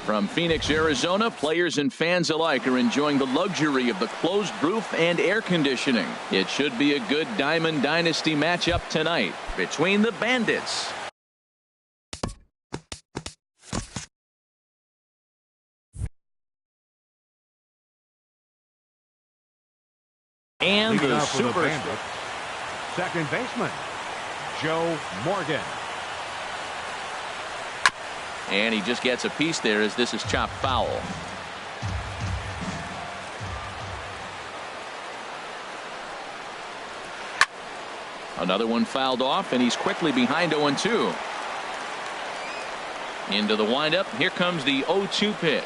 From Phoenix, Arizona, players and fans alike are enjoying the luxury of the closed roof and air conditioning. It should be a good Diamond Dynasty matchup tonight between the Bandits and the Super. Second baseman, Joe Morgan. And he just gets a piece there as this is chopped foul. Another one fouled off, and he's quickly behind 0-2. Into the windup. Here comes the 0-2 pitch.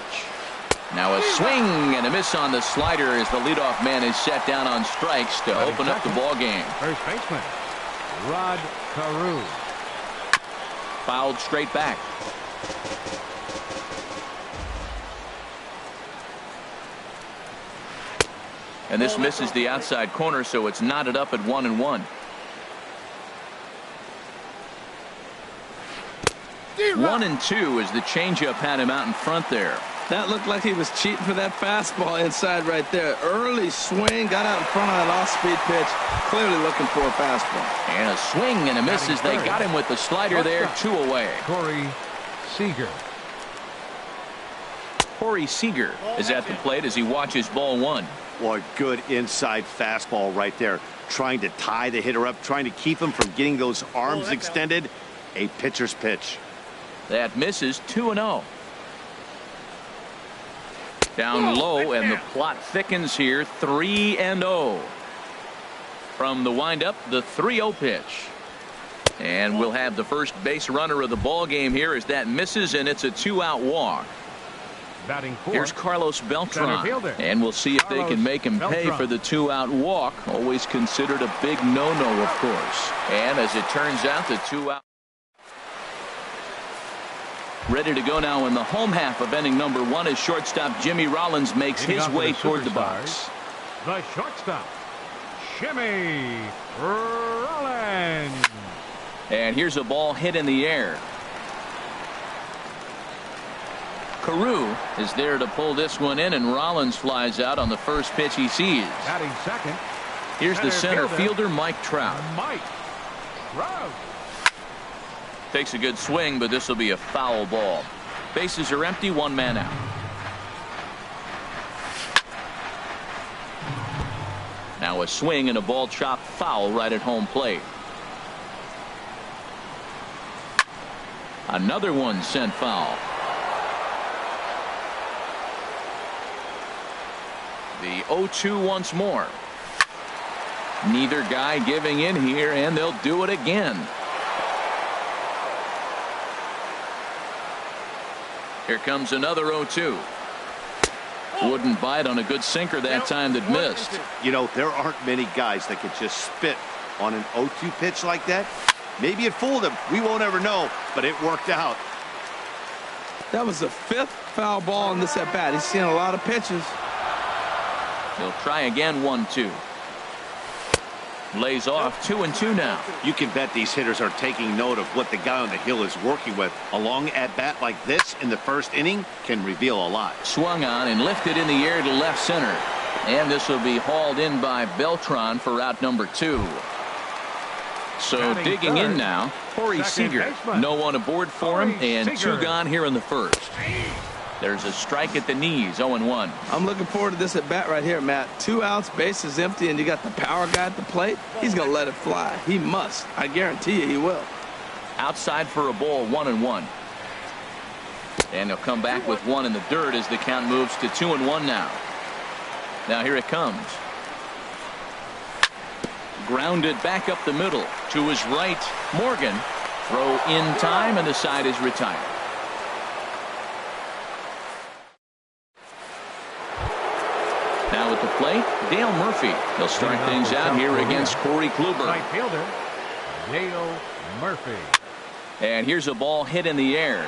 Now a swing and a miss on the slider as the leadoff man is set down on strikes to open up the ball game. First baseman, Rod Carew. Fouled straight back. And this misses the outside corner, so it's knotted up at 1-1. 1-2 as the changeup had him out in front there. That looked like he was cheating for that fastball inside right there. Early swing, got out in front of that off-speed pitch. Clearly looking for a fastball. And a swing and a miss as they got him with the slider there. 2 away. Corey Seager. Corey Seager is at the plate as he watches ball 1. Well, good inside fastball right there. Trying to tie the hitter up, trying to keep him from getting those arms extended. A pitcher's pitch. That misses. 2-0. Down low, and the plot thickens here. 3-0. From the windup, the 3-0 pitch. And we'll have the first base runner of the ball game here as that misses, and it's a 2-out walk. Batting fourth, here's Carlos Beltran, and we'll see if they can make him pay for the 2-out walk. Always considered a big no-no, of course. And as it turns out, the 2-out. Ready to go now in the home half of inning number 1 as shortstop Jimmy Rollins makes his way toward the box. The shortstop, Jimmy Rollins. And here's a ball hit in the air. Carew is there to pull this one in, and Rollins flies out on the first pitch he sees. Batting second. Here's the center fielder, Mike Trout. Mike Trout. Takes a good swing, but this will be a foul ball. Bases are empty, 1 man out. Now a swing and a ball chopped foul right at home plate. Another one sent foul. The 0-2 once more. Neither guy giving in here, and they'll do it again. Here comes another 0-2. Wouldn't bite on a good sinker that time that missed. You know, there aren't many guys that could just spit on an 0-2 pitch like that. Maybe it fooled him. We won't ever know, but it worked out. That was the 5th foul ball in this at bat. He's seen a lot of pitches. He'll try again. 1-2. Lays off. 2-2 now. You can bet these hitters are taking note of what the guy on the hill is working with. A long at bat like this in the first inning can reveal a lot. Swung on and lifted in the air to left center, and this will be hauled in by Beltran for out number 2. So digging in now, Corey Seager. No one aboard for him, and 2 gone here in the first. There's a strike at the knees. 0-1. I'm looking forward to this at bat right here, Matt. 2 outs, bases empty, and you got the power guy at the plate. He's going to let it fly. He must. I guarantee you he will. Outside for a ball. 1-1. And he'll come back with 1 in the dirt as the count moves to 2-1 now. Now here it comes. Grounded back up the middle to his right. Morgan. Throw in time, and the side is retired. Now at the plate, Dale Murphy. He'll start things out here against Corey Kluber. Right fielder, Dale Murphy. And here's a ball hit in the air.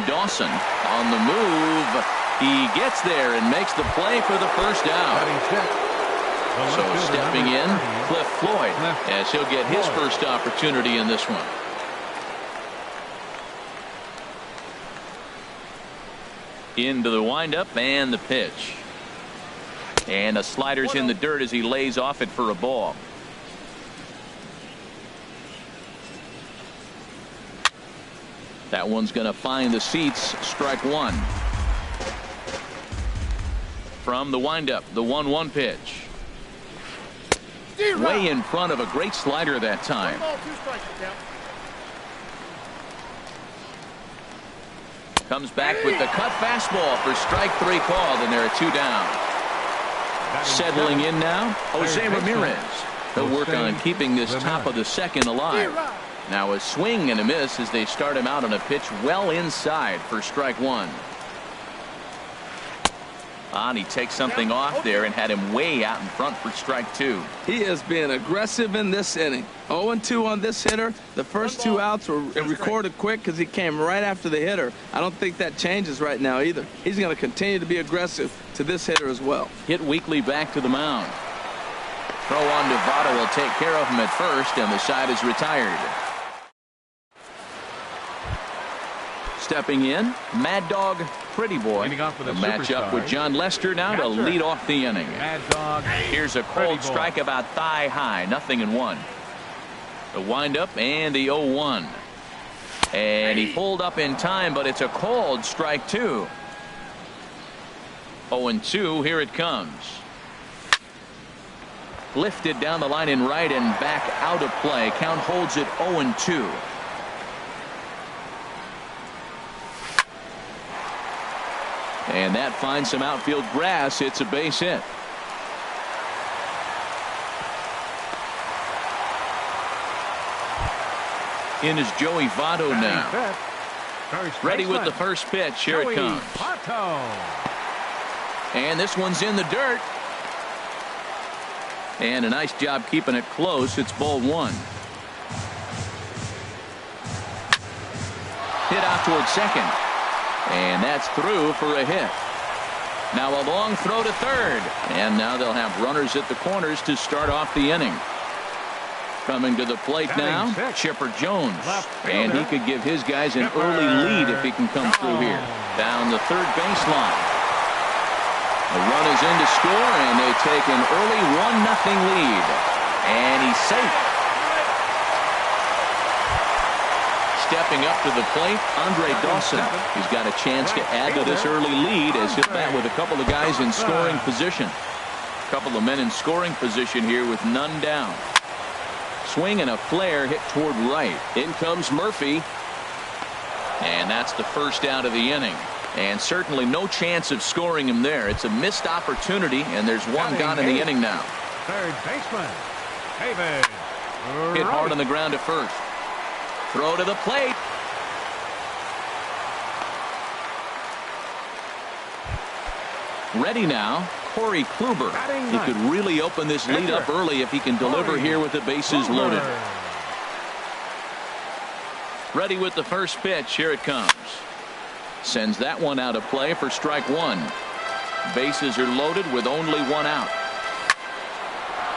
Dawson on the move. He gets there and makes the play for the first out. So stepping in, Cliff Floyd, as he'll get his first opportunity in this one. Into the windup and the pitch. And a slider's in the dirt as he lays off it for a ball. That one's going to find the seats. Strike one. From the windup, the 1-1 pitch. Way in front of a great slider that time. Comes back with the cut fastball for strike three called, and there are two down. Settling in now, Jose Ramirez. He'll work on keeping this top of the second alive. Now a swing and a miss as they start him out on a pitch well inside for strike one. And he takes something off there and had him way out in front for strike two. He is being aggressive in this inning. 0-2 on this hitter. The first two outs were recorded quick because he came right after the hitter. I don't think that changes right now either. He's going to continue to be aggressive to this hitter as well. Hit Weekly back to the mound. Throw on to Votto will take care of him at first, and the side is retired. Stepping in, Mad Dog Pretty Boy. The matchup with John Lester now to lead off the inning. Here's a cold strike about thigh high, 0-1. The windup and the 0-1. And he pulled up in time, but it's a cold strike two. 0-2, here it comes. Lifted down the line in right and back out of play. Count holds it 0-2. And that finds some outfield grass. It's a base hit. In is Joey Votto now. Ready with the first pitch. Here it comes. And this one's in the dirt. And a nice job keeping it close. It's ball one. Hit out towards second. And that's through for a hit. Now a long throw to third. And now they'll have runners at the corners to start off the inning. Coming to the plate now, Chipper Jones. And he could give his guys an early lead if he can come through here. Down the third baseline. The run is in to score, and they take an early 1-0 lead. And he's safe. Stepping up to the plate, Andre Dawson. He's got a chance to add to this early lead as he'll bat with a couple of guys in scoring position. A couple of men in scoring position here with none down. Swing and a flare hit toward right. In comes Murphy. And that's the first out of the inning. And certainly no chance of scoring him there. It's a missed opportunity, and there's one gone in the inning now. Third baseman, David. Hit hard on the ground at first. Throw to the plate. Ready now, Corey Kluber. He could really open this lead up early if he can deliver here with the bases loaded. Ready with the first pitch. Here it comes. Sends that one out of play for strike one. Bases are loaded with only one out.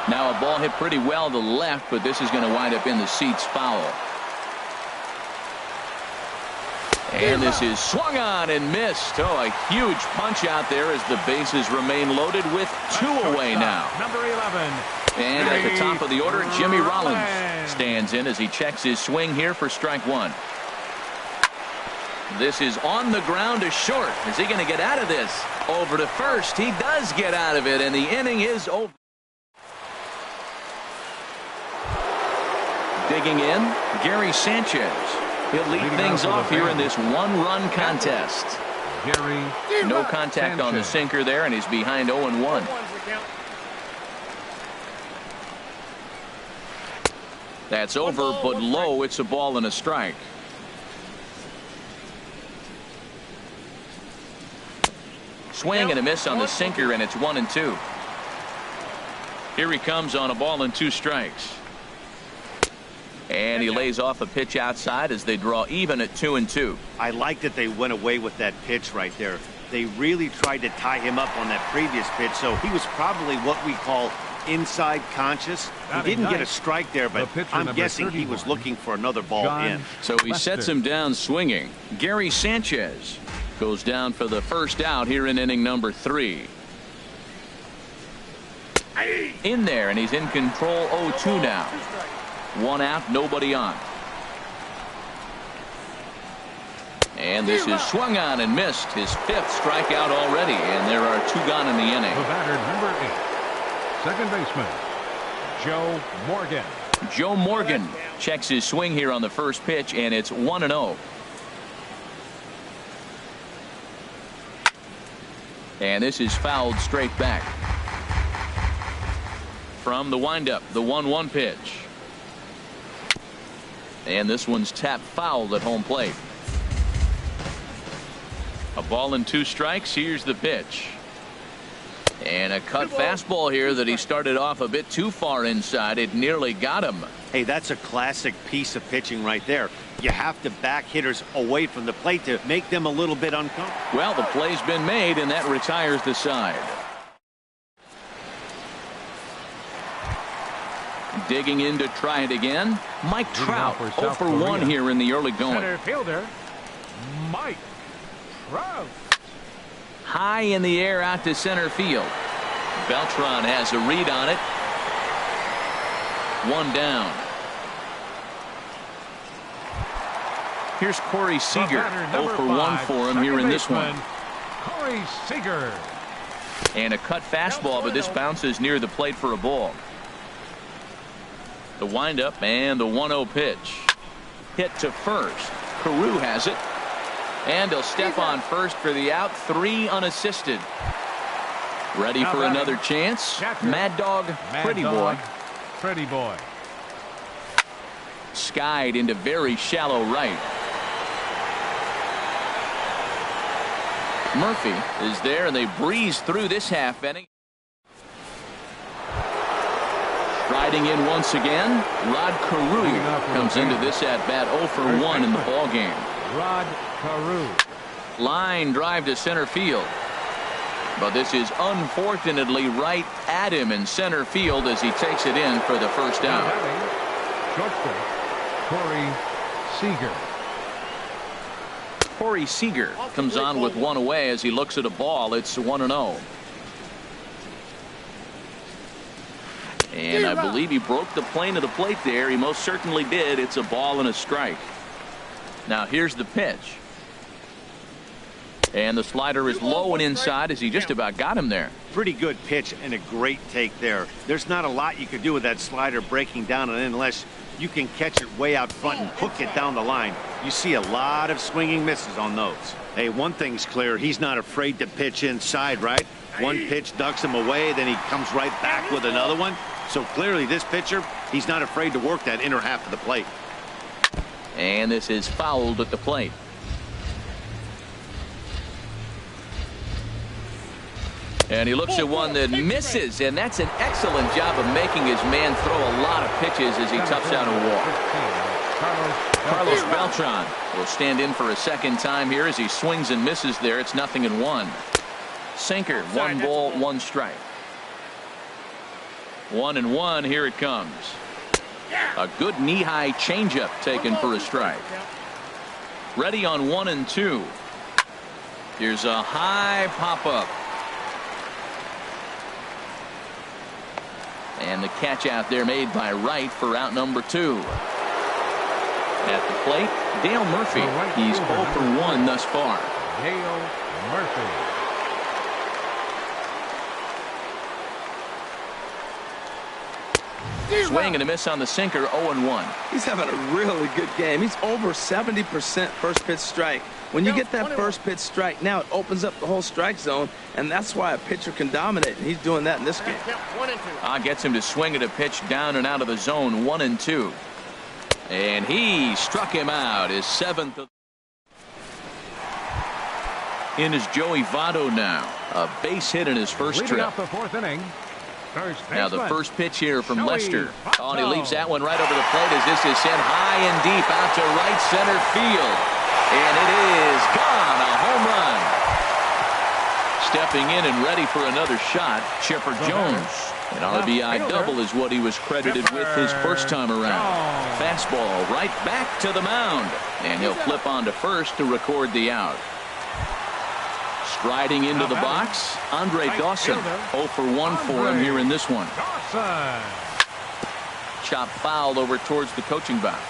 Now a ball hit pretty well to the left, but this is going to wind up in the seats foul. And this is swung on and missed. Oh, a huge punch out there as the bases remain loaded with two away now. Number 11. And at the top of the order, Jimmy Rollins stands in as he checks his swing here for strike one. This is on the ground to short. Is he going to get out of this? Over to first. He does get out of it, and the inning is over. Digging in, Gary Sanchez. He'll lead things off here in this one-run contest. No contact on the sinker there, and he's behind 0-1. That's over, but low. It's a ball and a strike. Swing and a miss on the sinker, and it's 1-2. Here he comes on a ball and two strikes. And he lays off a pitch outside as they draw even at 2-2. I like that they went away with that pitch right there. They really tried to tie him up on that previous pitch, so he was probably what we call inside conscious. He didn't get a strike there, but I'm guessing he was looking for another ball in. So he sets him down swinging. Gary Sanchez. Goes down for the first out here in inning number 3. In there, and he's in control. 0-2 now. 1 out, nobody on. And this is swung on and missed. His 5th strikeout already, and there are 2 gone in the inning. The batter, number 8, second baseman, Joe Morgan. Joe Morgan checks his swing here on the first pitch, and it's 1-0. And this is fouled straight back. From the windup, the 1-1 pitch. And this one's tapped foul at home plate. A ball and 2 strikes. Here's the pitch. And a cut fastball here that he started off a bit too far inside. It nearly got him. Hey, that's a classic piece of pitching right there. You have to back hitters away from the plate to make them a little bit uncomfortable. Well, the play's been made, and that retires the side. Digging in to try it again. Mike Trout, 0 for 1 here in the early going. Center fielder, Mike Trout. High in the air out to center field. Beltran has a read on it. 1 down. Here's Corey Seager. 0 for 1 for him here in this one. Corey Seager. And a cut fastball, but this bounces near the plate for a ball. The windup and the 1-0 pitch. Hit to first. Carew has it. And he'll step on first for the out. 3 unassisted. Ready for another chance. Mad Dog, Pretty Boy. Pretty Boy. Skied into very shallow right. Murphy is there, and they breeze through this half inning. Striding in once again, Rod Carew comes into this at bat 0 for 1 in the ball game. Rod Carew. Line drive to center field. But this is unfortunately right at him in center field as he takes it in for the first out. Shortstop, Corey Seager. Corey Seager comes on with 1 away as he looks at a ball. It's 1-0. And I believe he broke the plane of the plate there. He most certainly did. It's a ball and a strike. Now here's the pitch. And the slider is low and inside as he just about got him there. Pretty good pitch and a great take there. There's not a lot you could do with that slider breaking down and in unless you can catch it way out front and hook it down the line. You see a lot of swinging misses on those. Hey, one thing's clear. He's not afraid to pitch inside, right? One pitch ducks him away, then he comes right back with another one. So clearly this pitcher, he's not afraid to work that inner half of the plate. And this is fouled at the plate. And he looks at one that misses, and that's an excellent job of making his man throw a lot of pitches as he toughs out a walk. Carlos Beltran will stand in for a second time here as he swings and misses there. It's 0-1. Sinker, 1 ball, 1 strike. 1-1, here it comes. A good knee-high changeup taken for a strike. Ready on 1-2. Here's a high pop-up. And the catch out there made by Wright for out number 2. At the plate, Dale Murphy. He's 0 for 1 thus far. Dale Murphy. Swing and a miss on the sinker, 0-1. He's having a really good game. He's over 70% first pitch strike. When you get that first pitch strike, now it opens up the whole strike zone, and that's why a pitcher can dominate, and he's doing that in this game. Gets him to swing at a pitch down and out of the zone, 1-2. And he struck him out, his 7th. In is Joey Votto now. A base hit in his first trip. Off the 4th inning. Now the first pitch here from Lester. Oh, and he leaves that one right over the plate as this is sent high and deep out to right center field. And it is gone, a home run. Stepping in and ready for another shot, Chipper Jones. An RBI double is what he was credited with his first time around. Fastball right back to the mound. And he'll flip on to first to record the out. Striding into the box, Andre Dawson. 0 for 1 for him here in this one. Chop foul over towards the coaching box.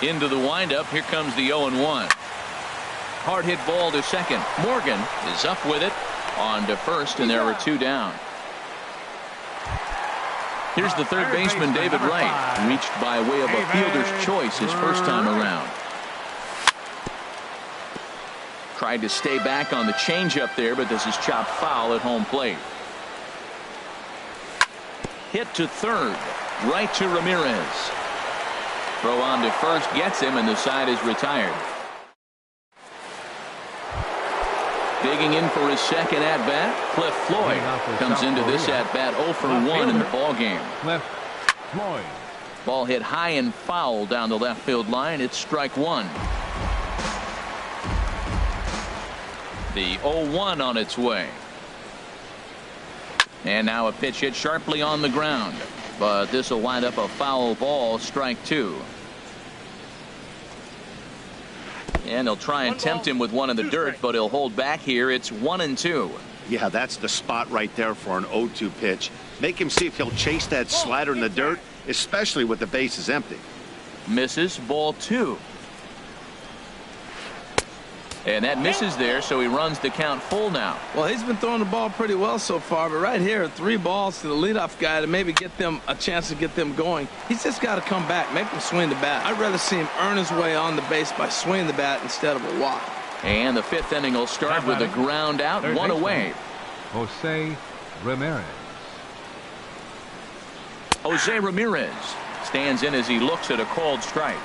Into the windup. Here comes the 0-1. Hard hit ball to second. Morgan is up with it on to first, and there are 2 down. Here's the third baseman, David Wright, reached by way of a fielder's choice his first time around. Tried to stay back on the changeup there, but this is chopped foul at home plate. Hit to third, right to Ramirez. Throw on to first gets him, and the side is retired. Digging in for his second at-bat, Cliff Floyd comes into this at-bat 0 for 1 in the ballgame. Cliff Floyd. Ball hit high and foul down the left field line. It's strike 1. The 0-1 on its way. And now a pitch hit sharply on the ground. But this will wind up a foul ball, strike 2. And they'll try and tempt him with one in the dirt, but he'll hold back here. It's 1-2. Yeah, that's the spot right there for an 0-2 pitch. Make him see if he'll chase that slider in the dirt, especially with the bases empty. Misses, ball 2. And that misses there, so he runs the count full now. Well, he's been throwing the ball pretty well so far, but right here, 3 balls to the leadoff guy to maybe get them a chance to get them going. He's just got to come back, make him swing the bat. I'd rather see him earn his way on the base by swinging the bat instead of a walk. And the 5th inning will start with a ground out, 1 away. Jose Ramirez. Jose Ramirez stands in as he looks at a called strike.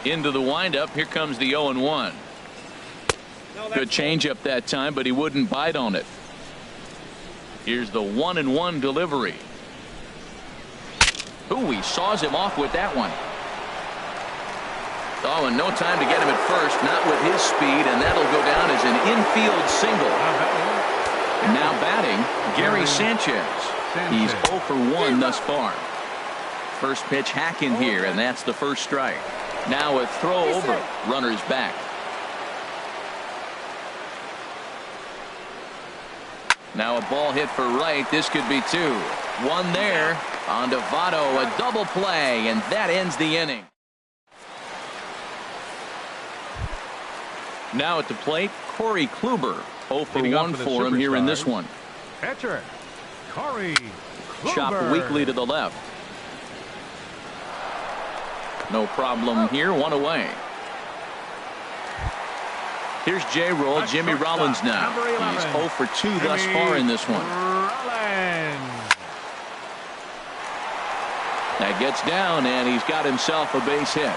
Into the windup. Here comes the 0-1. Good changeup that time, but he wouldn't bite on it. Here's the 1-1 delivery. Ooh, he saws him off with that one. Oh, and no time to get him at first, not with his speed, and that'll go down as an infield single. And now batting, Gary Sanchez. He's 0 for 1 thus far. First pitch hacking here, and that's the first strike. Now a throw over, runners back. Now a ball hit for right. This could be 2. 1 there on to Votto, a double play, and that ends the inning. Now at the plate, Corey Kluber. 0 for 1 for him here in this one. Catcher, Corey Kluber. Chop weakly to the left. No problem here. 1 away. Here's J-Roll, Jimmy Rollins now. He's 0 for 2 thus far in this one. That gets down, and he's got himself a base hit.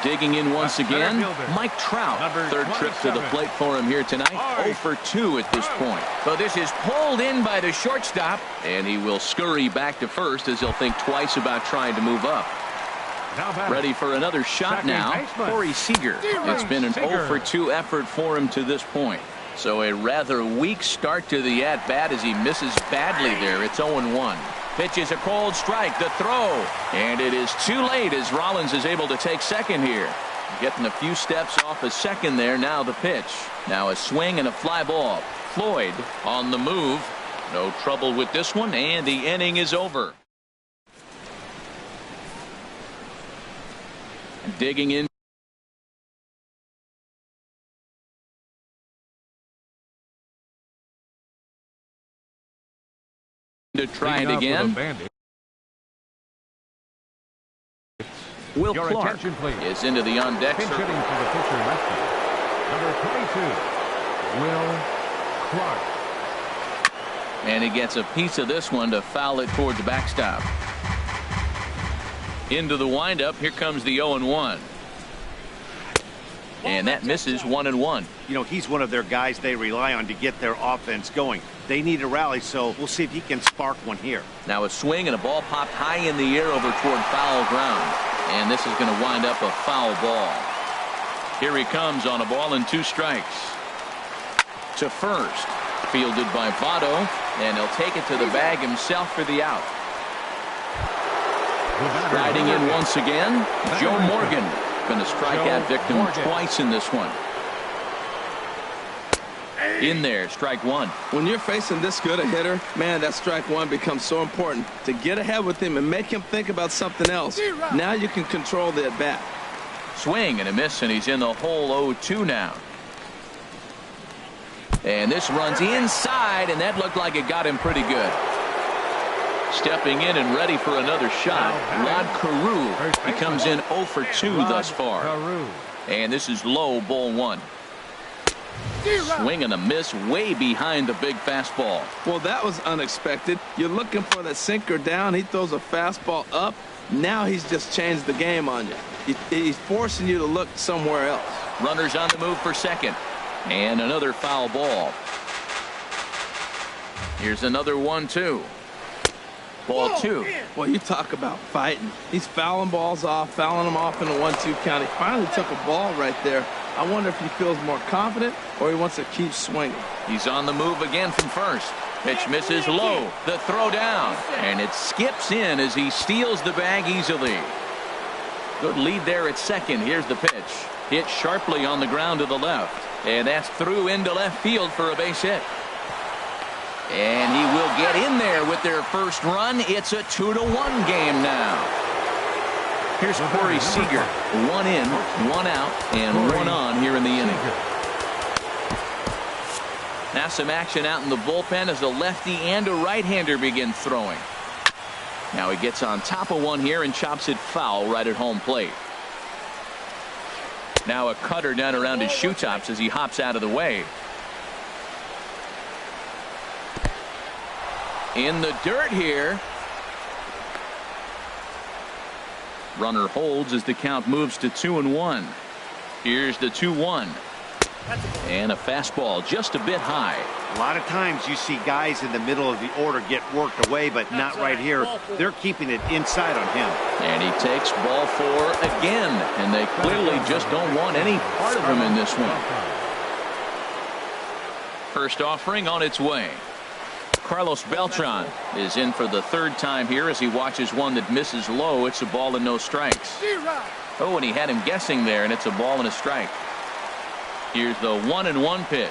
Digging in once again, Mike Trout. Third trip to the plate for him here tonight. 0 for 2 at this point. So this is pulled in by the shortstop, and he will scurry back to first as he'll think twice about trying to move up. Ready for another shot now, Corey Seager. It's been an 0 for 2 effort for him to this point. So a rather weak start to the at-bat as he misses badly there. It's 0-1. Pitch is a cold strike. The throw. And it is too late as Rollins is able to take second here. Getting a few steps off a second there. Now the pitch. Now a swing and a fly ball. Floyd on the move. No trouble with this one, and the inning is over. Digging in to try it again. Will Clark is into the on-deck circle. Hitting for the pitcher lefty. Number 22, Will Clark. And he gets a piece of this one to foul it towards the backstop. Into the windup. Here comes the 0-1. And that misses 1-1. You know, he's one of their guys they rely on to get their offense going. They need a rally, so we'll see if he can spark one here. Now a swing and a ball popped high in the air over toward foul ground. And this is going to wind up a foul ball. Here he comes on a ball and 2 strikes. To first. Fielded by Votto. And he'll take it to the bag himself for the out. Riding in once again, Joe Morgan. Going to strike out victim twice in this one. In there, strike one. When you're facing this good a hitter, man, that strike one becomes so important to get ahead with him and make him think about something else. Now you can control the at-bat. Swing and a miss, and he's in the hole 0-2 now. And this runs inside, and that looked like it got him pretty good. Stepping in and ready for another shot, Rod Carew. He comes in 0 for 2 thus far. And this is low, ball one. Swing and a miss way behind the big fastball. Well, that was unexpected. You're looking for that sinker down. He throws a fastball up. Now he's just changed the game on you. He's forcing you to look somewhere else. Runners on the move for second. And another foul ball. Here's another 1-2. Ball two. Well, you talk about fighting. He's fouling balls off, fouling them off in the 1-2 count. He finally took a ball right there. I wonder if he feels more confident or he wants to keep swinging. He's on the move again from first. Pitch misses low. The throw down. And it skips in as he steals the bag easily. Good lead there at second. Here's the pitch. Hit sharply on the ground to the left. And that's through into left field for a base hit. And he will get in there with their first run. It's a 2-1 game now. Here's Corey Seager. 1 in, 1 out, and 1 on here in the inning. Now some action out in the bullpen as a lefty and a right-hander begin throwing. Now he gets on top of one here and chops it foul right at home plate. Now a cutter down around his shoe tops as he hops out of the way. In the dirt here. Runner holds as the count moves to 2-1. Here's the 2-1. And a fastball just a bit high. A lot of times you see guys in the middle of the order get worked away, but not right here. They're keeping it inside on him. And he takes ball 4 again. And they clearly just don't want any part of him in this one. First offering on its way. Carlos Beltran is in for the third time here as he watches one that misses low. It's a ball and no strikes. Oh, and he had him guessing there, and it's a ball and a strike. Here's the 1-1 pitch.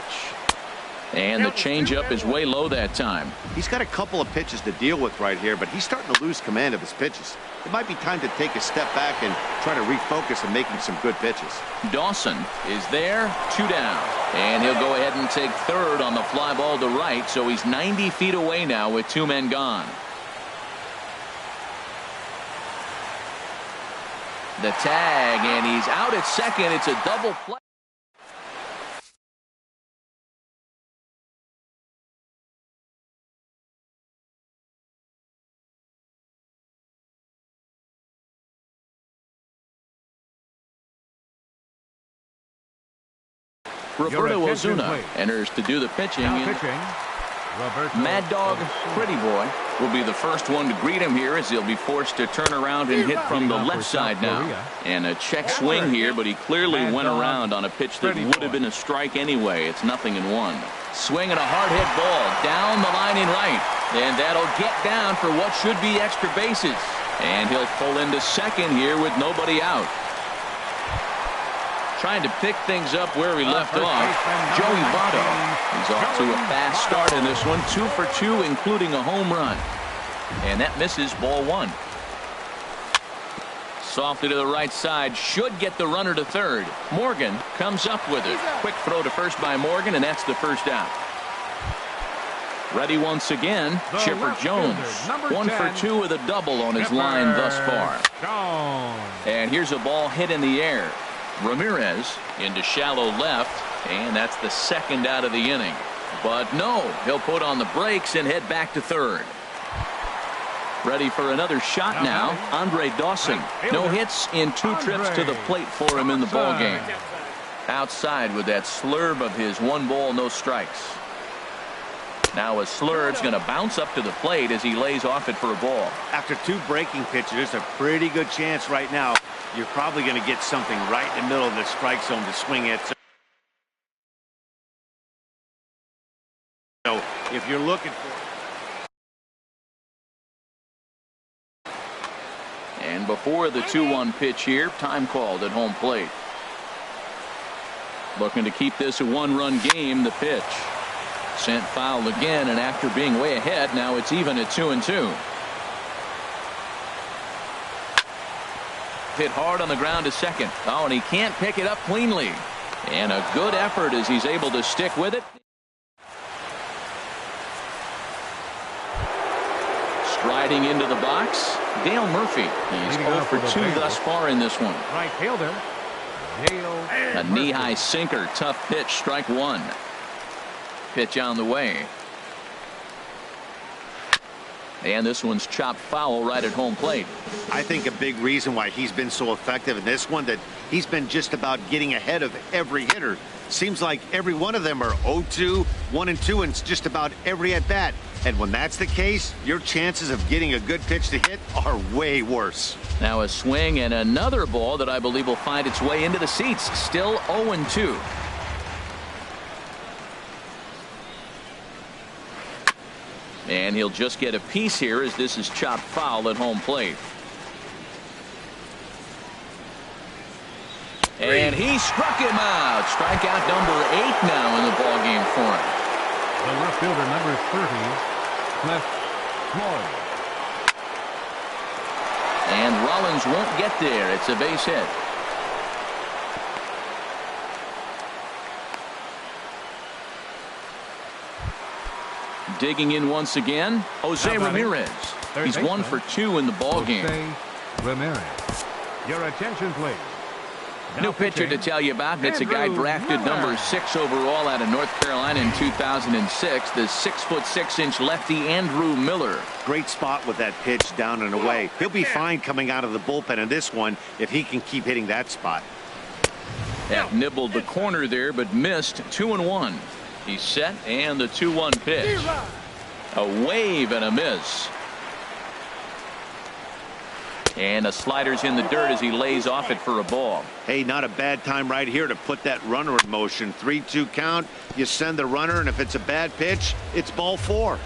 And the changeup is way low that time. He's got a couple of pitches to deal with right here, but he's starting to lose command of his pitches. It might be time to take a step back and try to refocus on making some good pitches. Dawson is there, 2 down. And he'll go ahead and take third on the fly ball to right, so he's 90 feet away now with 2 men gone. The tag, and he's out at second. It's a double play. Roberto Ozuna enters to do the pitching. Mad Dog Pretty Boy will be the first one to greet him here as he'll be forced to turn around and hit from the left side now. And a check swing here, but he clearly went around on a pitch that would have been a strike anyway. It's 0-1. Swing and a hard hit ball down the line in right. And that'll get down for what should be extra bases. And he'll pull into second here with nobody out. Trying to pick things up where he left off. Joey Votto. He's off to a fast start in this one. 2 for 2, including a home run. And that misses ball 1. Softly to the right side. Should get the runner to third. Morgan comes up with it. Quick throw to first by Morgan, and that's the first out. Ready once again, Chipper Jones. 1 for 2 with a double on his line thus far. And here's a ball hit in the air. Ramirez into shallow left, and that's the second out of the inning. But no, he'll put on the brakes and head back to third. Ready for another shot now, Andre Dawson. No hits in 2 trips to the plate for him in the ballgame. Outside with that slurve of his 1 ball, no strikes. Now a slurve's going to bounce up to the plate as he lays off it for a ball. After 2 breaking pitches, there's a pretty good chance right now you're probably going to get something right in the middle of the strike zone to swing at. So if you're looking for. before the 2-1 pitch here. Time called at home plate. Looking to keep this a one-run game. The pitch sent foul again, and after being way ahead, now it's even at 2-2. Hit hard on the ground to second. Oh, and he can't pick it up cleanly. And a good effort as he's able to stick with it. Striding into the box, Dale Murphy. He's 0 for 2 thus far in this one. Right fielder. A knee-high sinker, tough pitch, strike one. Pitch on the way. And this one's chopped foul right at home plate. I think a big reason why he's been so effective in this one, that he's been just about getting ahead of every hitter. Seems like every one of them are 0-2, 1-2, and it's just about every at-bat. And when that's the case, your chances of getting a good pitch to hit are way worse. Now a swing and another ball that I believe will find its way into the seats. Still 0-2. And he'll just get a piece here as this is chopped foul at home plate. And he struck him out. Strikeout number 8 now in the ballgame for him. The left fielder, number 30, Cliff Floyd. And Rollins won't get there. It's a base hit. Digging in once again, Jose Ramirez. He's 1 for 2 in the ballgame. Jose Ramirez. Your attention, please. New pitcher to tell you about. It's a guy drafted number 6 overall out of North Carolina in 2006. The 6'6" lefty Andrew Miller. Great spot with that pitch down and away. He'll be fine coming out of the bullpen in this one if he can keep hitting that spot. That nibbled the corner there, but missed. 2-1. He's set, and the 2-1 pitch. A wave and a miss. And a slider's in the dirt as he lays off it for a ball. Hey, not a bad time right here to put that runner in motion. 3-2 count. You send the runner, and if it's a bad pitch, it's ball 4.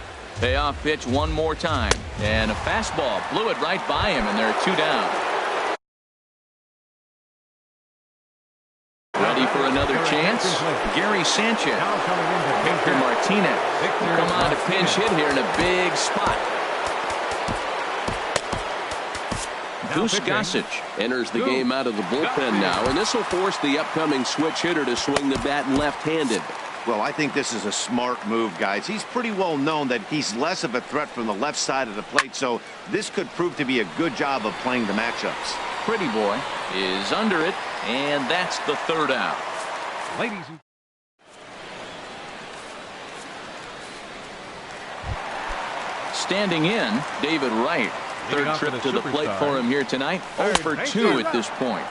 Payoff pitch one more time. And a fastball blew it right by him, and there are 2 down. Ready for another chance? Gary Sanchez. Victor Martinez. Come on, a pinch hit here in a big spot. Goose Gossage enters the game out of the bullpen now, and this will force the upcoming switch hitter to swing the bat left-handed. Well, I think this is a smart move, guys. He's pretty well known that he's less of a threat from the left side of the plate, so this could prove to be a good job of playing the matchups. Pretty boy is under it, and that's the 3rd out. Ladies and standing in, David Wright. 3rd trip to the plate for him here tonight. 0 for 2 at this point.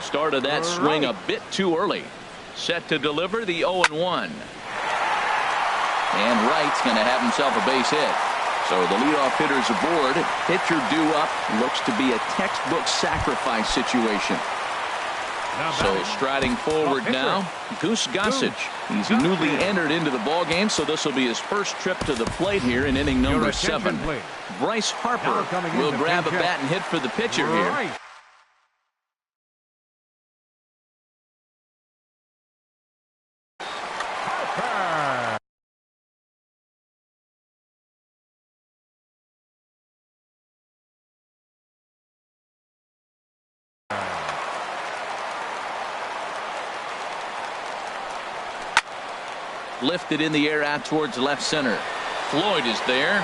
Started that swing a bit too early. Set to deliver the 0-1. And Wright's going to have himself a base hit. So the leadoff hitter's aboard. Pitcher due up. Looks to be a textbook sacrifice situation. So striding forward now, Goose Gossage. He's newly entered into the ballgame, so this will be his first trip to the plate here in inning number 7. Bryce Harper will grab a bat and hit for the pitcher here. Lifted in the air out towards left center. Floyd is there.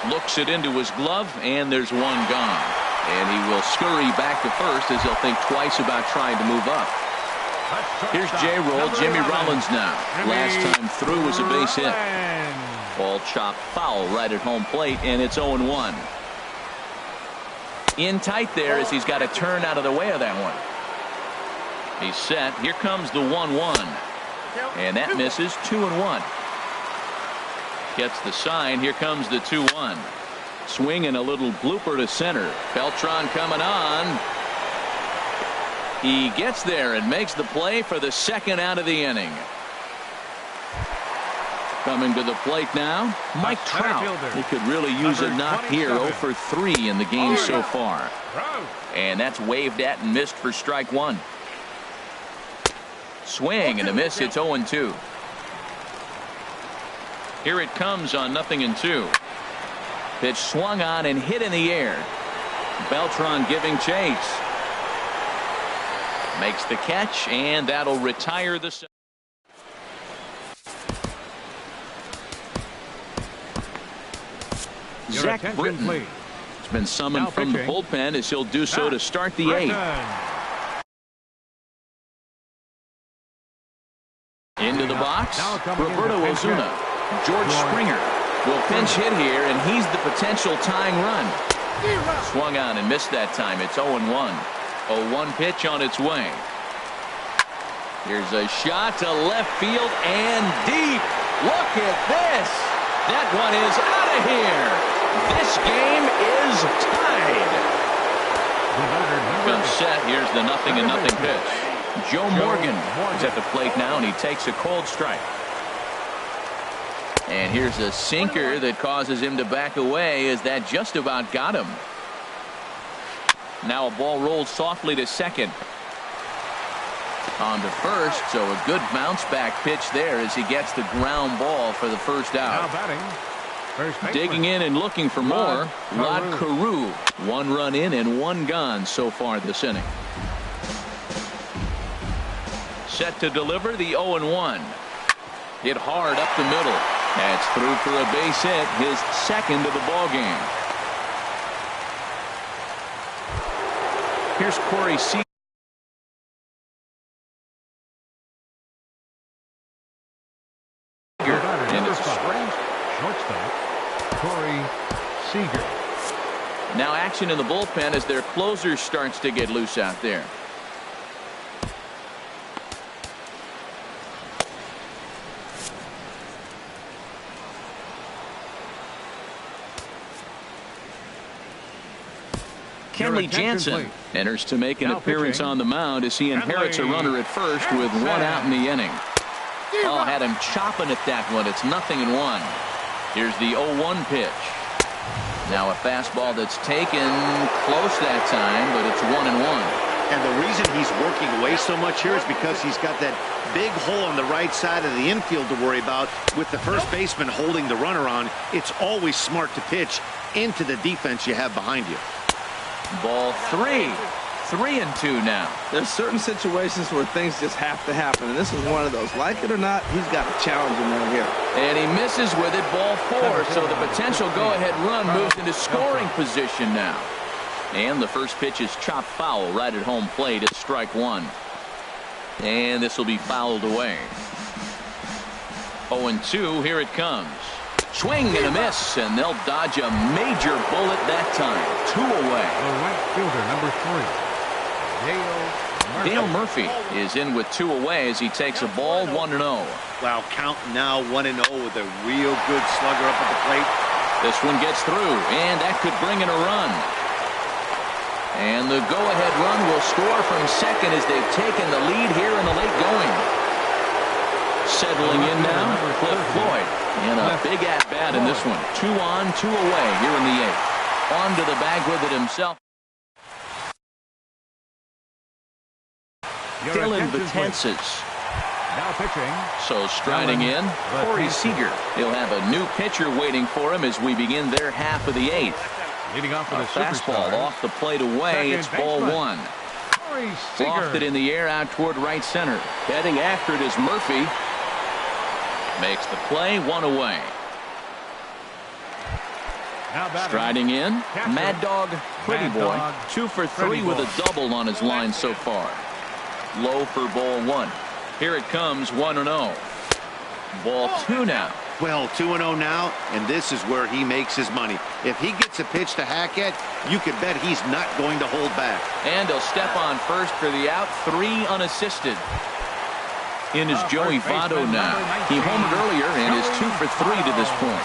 Looks it into his glove, and there's one gone. And he will scurry back to first as he'll think twice about trying to move up. Here's J-Roll, Jimmy Rollins now. Last time through was a base hit. Ball chopped foul right at home plate, and it's 0-1. In tight there as he's got to turn out of the way of that one. He's set. Here comes the 1-1. And that misses. 2-1. Gets the sign. Here comes the 2-1. Swing and a little blooper to center. Beltran coming on. He gets there and makes the play for the 2nd out of the inning. Coming to the plate now, Mike Trout. He could really use a knock here. 0 for 3 in the game so far. And that's waved at and missed for strike one. Swing and a miss. It's 0-2. Here it comes on 0-2. Pitch swung on and hit in the air. Beltran giving chase. Makes the catch, and that'll retire the. Zach Britton has been summoned from the bullpen as he'll do so to start the 8th. Into the box, Roberto Ozuna. George Springer will pinch hit here, and he's the potential tying run. Swung on and missed that time. It's 0-1. 0-1 pitch on its way. Here's a shot to left field and deep. Look at this. That one is out of here. This game is tied. Comes set. Here's the 0-0 pitch. Joe Morgan is at the plate now, and he takes a cold strike. And here's a sinker that causes him to back away, as that just about got him. Now a ball rolled softly to second. On to first, so a good bounce back pitch there as he gets the ground ball for the first out. Digging in and looking for more, Rod Carew. 1 run in and 1 gone so far this inning. Set to deliver the 0-1. Hit hard up the middle. That's through for a base hit, his second of the ball game. Here's Corey Seager. And it's a strike. Shortstop, Corey Seager. Now action in the bullpen as their closer starts to get loose out there. Kenley Jansen enters to make an appearance on the mound as he inherits a runner at first with 1 out in the inning. Oh, had him chopping at that one. It's 0-1. Here's the 0-1 pitch. Now a fastball that's taken close that time, but it's 1-1. And the reason he's working away so much here is because he's got that big hole on the right side of the infield to worry about. With the first baseman holding the runner on, it's always smart to pitch into the defense you have behind you. Ball 3. 3-2 now. There's certain situations where things just have to happen, and this is one of those. Like it or not, he's got a challenge in there here. And he misses with it. Ball 4. So the potential go-ahead run moves into scoring position now. And the first pitch is chopped foul right at home plate. It's strike 1. And this will be fouled away. 0-2. Here it comes. Swing and a miss, and they'll dodge a major bullet that time. 2 away. The right fielder, number 3, Dale Murphy is in with 2 away as he takes a ball. 1-0. Wow, count now 1-0 with a real good slugger up at the plate. This one gets through, and that could bring in a run. And the go-ahead run will score from second as they've taken the lead here in the late going. Settling in now, Cliff Floyd. And a big at-bat in this one. 2 on, 2 away here in the 8th. On to the bag with it himself. Dylan Betances. Now pitching. So striding in, Corey Seager. He'll have a new pitcher waiting for him as we begin their half of the 8th. Leading off with a fastball off the plate away. It's ball 1. Lofted in the air out toward right center. Heading after it is Murphy. Makes the play. 1 away. Striding in, Mad Dog Pretty Boy. 2 for 3 with a double on his line so far. Low for ball 1. Here it comes. 1-0. Ball 2 now. Well, 2-0 now, and this is where he makes his money. If he gets a pitch to hack at, you can bet he's not going to hold back. And he'll step on first for the out. 3 unassisted. In is Joey Votto now. He homered earlier and is 2 for 3 to this point.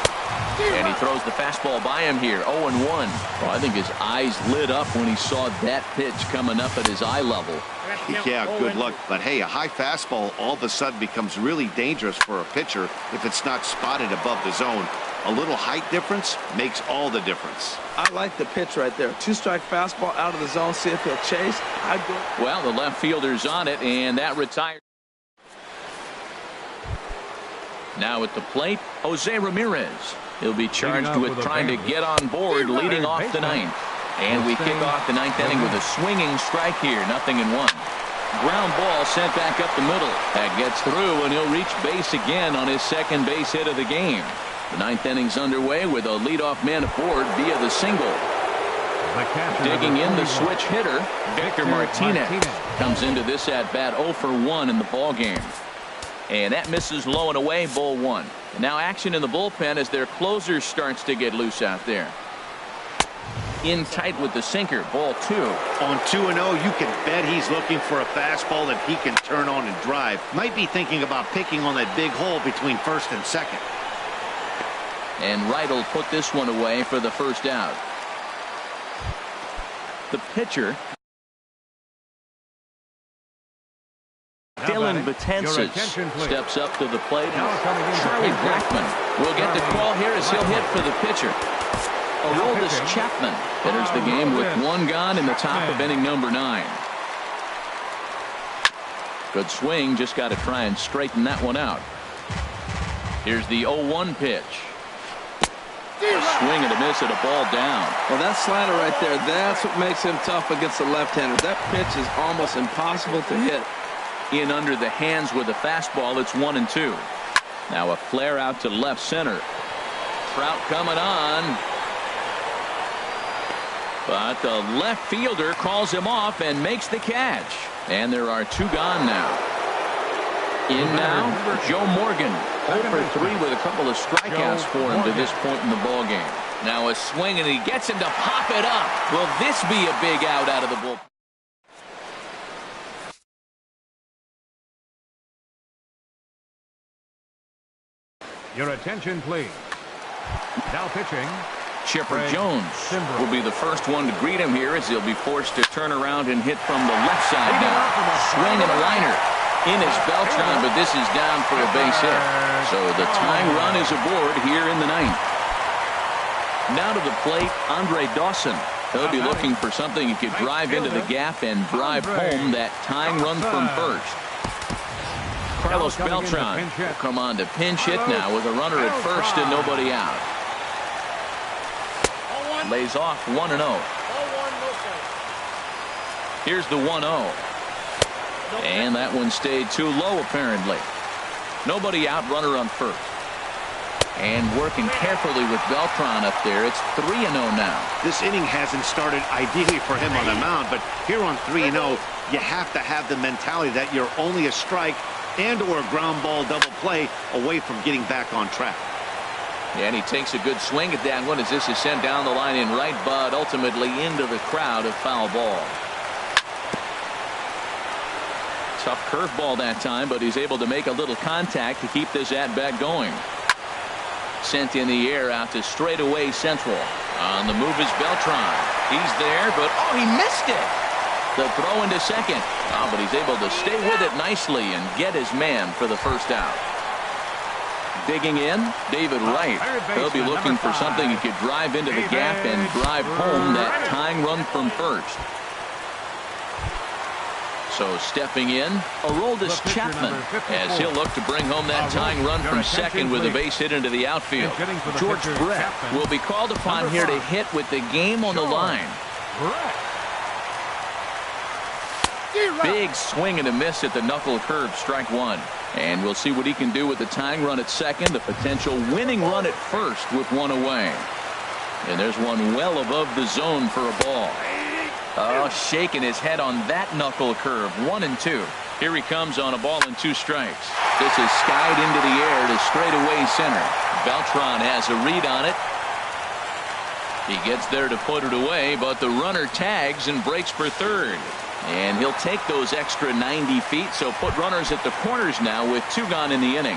And he throws the fastball by him here, 0-1. Well, I think his eyes lit up when he saw that pitch coming up at his eye level. Yeah, good luck. But hey, a high fastball all of a sudden becomes really dangerous for a pitcher if it's not spotted above the zone. A little height difference makes all the difference. I like the pitch right there. 2-strike fastball out of the zone. See if he'll chase. Well, the left fielder's on it, and that retires. Now at the plate, Jose Ramirez. He'll be charged with trying to get on board, leading off the ninth. And we kick off the ninth inning with a swinging strike here, 0-1. Ground ball sent back up the middle. That gets through, and he'll reach base again on his second base hit of the game. The ninth inning's underway with a leadoff man aboard via the single. Digging in the switch hitter, Victor Martinez comes into this at bat 0 for 1 in the ball game. And that misses low and away, ball 1. And now action in the bullpen as their closer starts to get loose out there. In tight with the sinker, ball 2. On 2-0, you can bet he's looking for a fastball that he can turn on and drive. Might be thinking about picking on that big hole between first and second. And Wright will put this one away for the first out. The pitcher, Dylan Betances, steps up to the plate. Charlie Blackmon will get the call here as he'll hit for the pitcher. Aroldis Chapman enters the game with 1 gone in the top of inning number 9. Good swing, just got to try and straighten that one out. Here's the 0-1 pitch. A swing and a miss at a ball down. Well, that slider right there, that's what makes him tough against the left-hander. That pitch is almost impossible to hit. In under the hands with a fastball, it's 1-2. Now a flare out to left center. Trout coming on. But the left fielder calls him off and makes the catch. And there are 2 gone now. In now, Joe Morgan, 0 for 3 with a couple of strikeouts for him to this point in the ball game. Now a swing, and he gets him to pop it up. Will this be a big out of the bullpen? Your attention, please. Now pitching, Chipper Jones will be the first one to greet him here as he'll be forced to turn around and hit from the left side now. Swing and a liner. In is Beltran, but this is down for a base hit. So the tying run is aboard here in the ninth. Now to the plate, Andre Dawson. He'll be looking for something he could drive into the gap and drive home that tying run from first. Carlos Beltran will come on to pinch hit now with a runner at first and nobody out. Lays off 1-0. Here's the 1-0. And that one stayed too low apparently. Nobody out, runner on first. And working carefully with Beltran up there. It's 3-0 now. This inning hasn't started ideally for him on the mound, but here on 3-0, you have to have the mentality that you're only a strike and or a ground ball double play away from getting back on track. And he takes a good swing at that one as this is sent down the line in right, but ultimately into the crowd, a foul ball. Tough curveball that time, but he's able to make a little contact to keep this at-bat going. Sent in the air out to straightaway central. On the move is Beltran. He's there, but oh, he missed it. The throw into second. Oh, but he's able to stay with it nicely and get his man for the first out. Digging in, David Wright. He'll be looking for something he could drive into the gap and drive home that tying run from first. So stepping in, Aroldis Chapman, as he'll look to bring home that tying run from second with a base hit into the outfield. George Brett will be called upon here to hit with the game on the line. Big swing and a miss at the knuckle curve, strike 1. And we'll see what he can do with the tying run at second, the potential winning run at first with 1 away. And there's one well above the zone for a ball. Oh, shaking his head on that knuckle curve. 1-2. Here he comes on a ball and 2 strikes. This is skied into the air to straightaway center. Beltran has a read on it. He gets there to put it away, but the runner tags and breaks for third. And he'll take those extra 90 feet, so put runners at the corners now with 2 gone in the inning.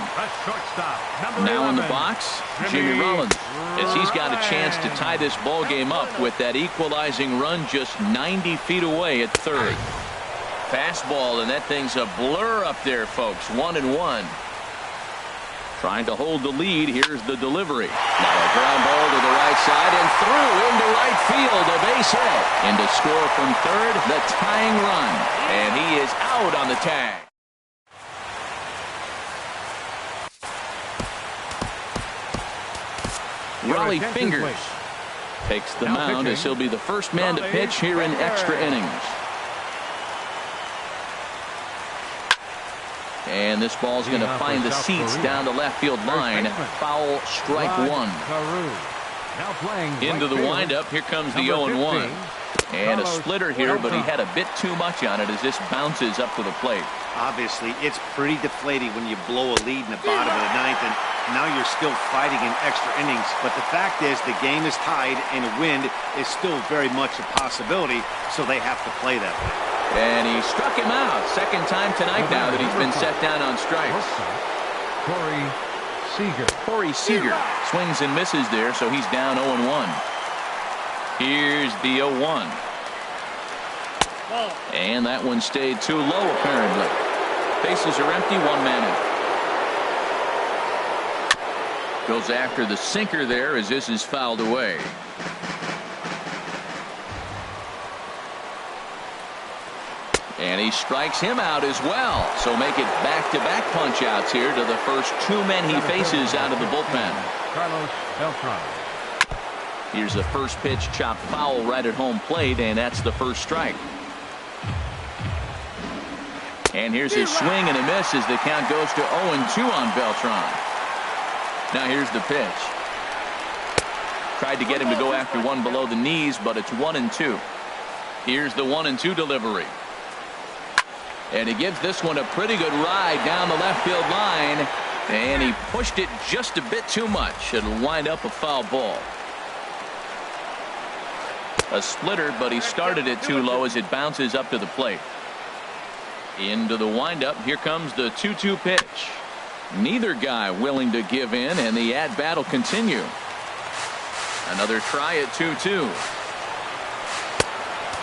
Now in the box, Jimmy Rollins, as he's got a chance to tie this ball game up with that equalizing run just 90 feet away at third. Fastball, and that thing's a blur up there, folks. 1-1. Trying to hold the lead. Here's the delivery. Now a ground ball to the right side and through into right field. A base hit. And to score from third, the tying run. And he is out on the tag. Raleigh Fingers takes the mound as he'll be the first man to pitch here in extra innings. And this ball's going to find the seats down the left field line. Foul, strike 1. Into the windup. Here comes the 0-1. And a splitter here, but he had a bit too much on it as this bounces up to the plate. Obviously, it's pretty deflating when you blow a lead in the bottom of the ninth, and now you're still fighting in extra innings. But the fact is, the game is tied, and a win is still very much a possibility, so they have to play that way. And he struck him out. Second time tonight now that he's been set down on strikes. Corey Seager swings and misses there, so he's down 0-1. Here's the 0-1. And that one stayed too low, apparently. Bases are empty, 1 man in. Goes after the sinker there as this is fouled away. And he strikes him out as well. So make it back-to-back punch-outs here to the first 2 men he faces out of the bullpen. Here's the first pitch chopped foul right at home plate, and that's the first strike. And here's his swing and a miss as the count goes to 0-2 on Beltran. Now here's the pitch. Tried to get him to go after one below the knees, but it's 1-2. Here's the 1-2 delivery. And he gives this one a pretty good ride down the left field line. And he pushed it just a bit too much. It'll wind up a foul ball. A splitter, but he started it too low as it bounces up to the plate. Into the windup. Here comes the 2-2 pitch. Neither guy willing to give in, and the at-bat will continue. Another try at 2-2.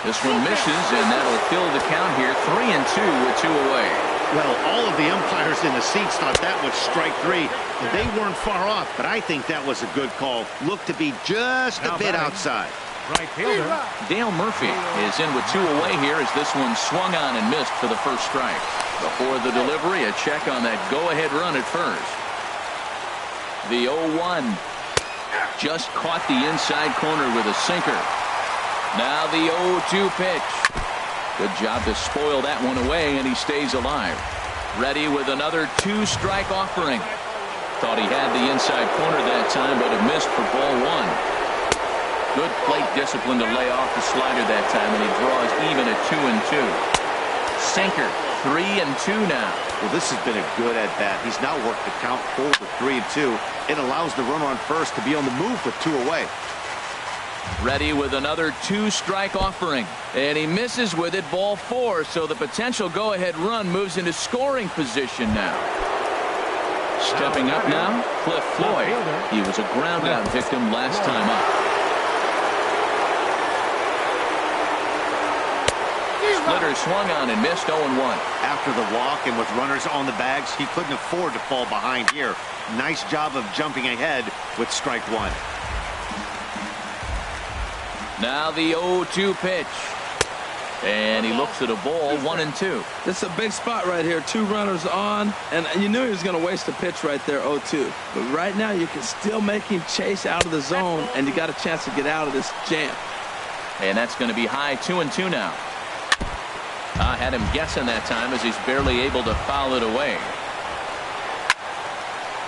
This one misses, and that'll fill the count here. 3-2 with 2 away. Well, all of the umpires in the seats thought that was strike 3. They weren't far off, but I think that was a good call. Looked to be just a bit outside. Right fielder Dale Murphy is in with 2 away here as this one swung on and missed for the first strike. Before the delivery, a check on that go-ahead run at first. The 0-1 just caught the inside corner with a sinker. Now the 0-2 pitch. Good job to spoil that one away, and he stays alive. Ready with another 2-strike offering. Thought he had the inside corner that time, but it missed for ball 1. Good plate discipline to lay off the slider that time, and he draws even at 2-2. Sinker, 3-2 now. Well, this has been a good at-bat. He's now worked the count full to 3-2. It allows the runner on first to be on the move with 2 away. Ready with another 2-strike offering. And he misses with it, ball 4. So the potential go-ahead run moves into scoring position now. Stepping up now, Cliff Floyd. He was a ground-out victim last time up. Splitter swung on and missed 0-1. After the walk and with runners on the bags, he couldn't afford to fall behind here. Nice job of jumping ahead with strike 1. Now the 0-2 pitch. And he looks at a ball, 1-2. This is a big spot right here. 2 runners on, and you knew he was going to waste a pitch right there, 0-2. But right now you can still make him chase out of the zone, and you got a chance to get out of this jam. And that's going to be high, 2-2 now. I had him guessing that time as he's barely able to foul it away.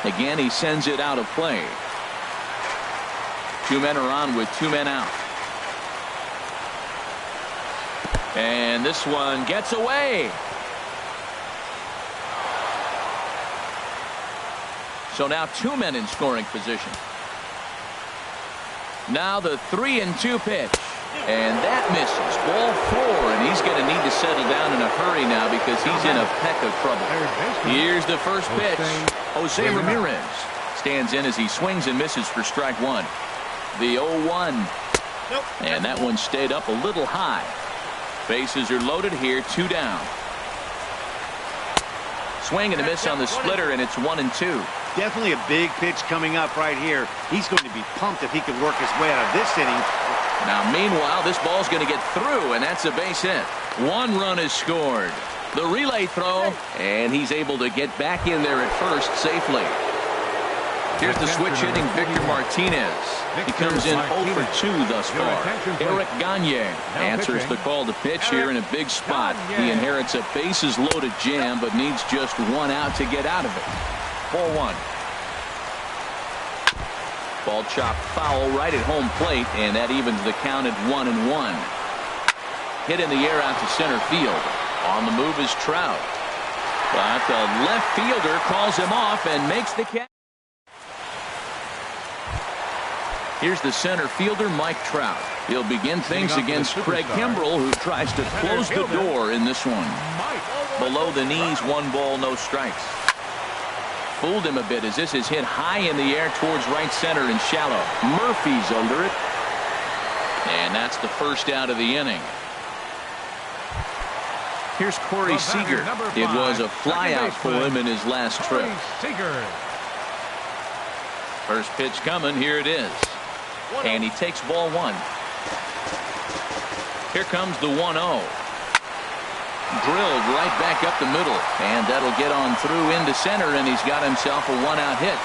Again, he sends it out of play. 2 men are on with 2 men out. And this one gets away. So now 2 men in scoring position. Now the 3-2 pitch. And that misses. Ball 4, and he's going to need to settle down in a hurry now because he's in a peck of trouble. Here's the first pitch. Jose Ramirez stands in as he swings and misses for strike 1. The 0-1. And that one stayed up a little high. Bases are loaded here, 2 down. Swing and a miss on the splitter, and it's 1-2. Definitely a big pitch coming up right here. He's going to be pumped if he can work his way out of this inning. Now, meanwhile, this ball's going to get through, and that's a base hit. 1 run is scored. The relay throw, and he's able to get back in there at first safely. Here's the switch-hitting Victor Martinez. He comes in 0 for 2 thus far. Eric Gagne answers the call to pitch here in a big spot. He inherits a bases-loaded jam, but needs just 1 out to get out of it. Ball 1. Ball chopped foul right at home plate, and that evens the count at 1-1. Hit in the air out to center field. On the move is Trout. But the left fielder calls him off and makes the catch. Here's the center fielder, Mike Trout. He'll begin things against Craig Kimbrell, who tries to close the door in this one. Below the knees, 1 ball, no strikes. Fooled him a bit as this is hit high in the air towards right center and shallow. Murphy's under it. And that's the first out of the inning. Here's Corey Seager. It was a flyout for him in his last trip. First pitch coming. Here it is. And he takes ball 1. Here comes the 1-0. Drilled right back up the middle, and that'll get on through into center, and he's got himself a 1-out hit.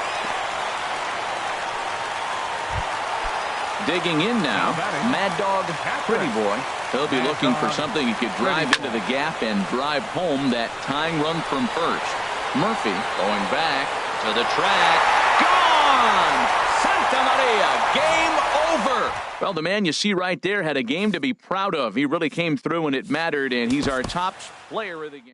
Digging in now, Mad Dog Pretty Boy. He'll be looking for something he could drive into the gap and drive home that tying run from first. Murphy going back to the track. Gone! Santa Maria, game over. Well, the man you see right there had a game to be proud of. He really came through when it mattered, and he's our top player of the game.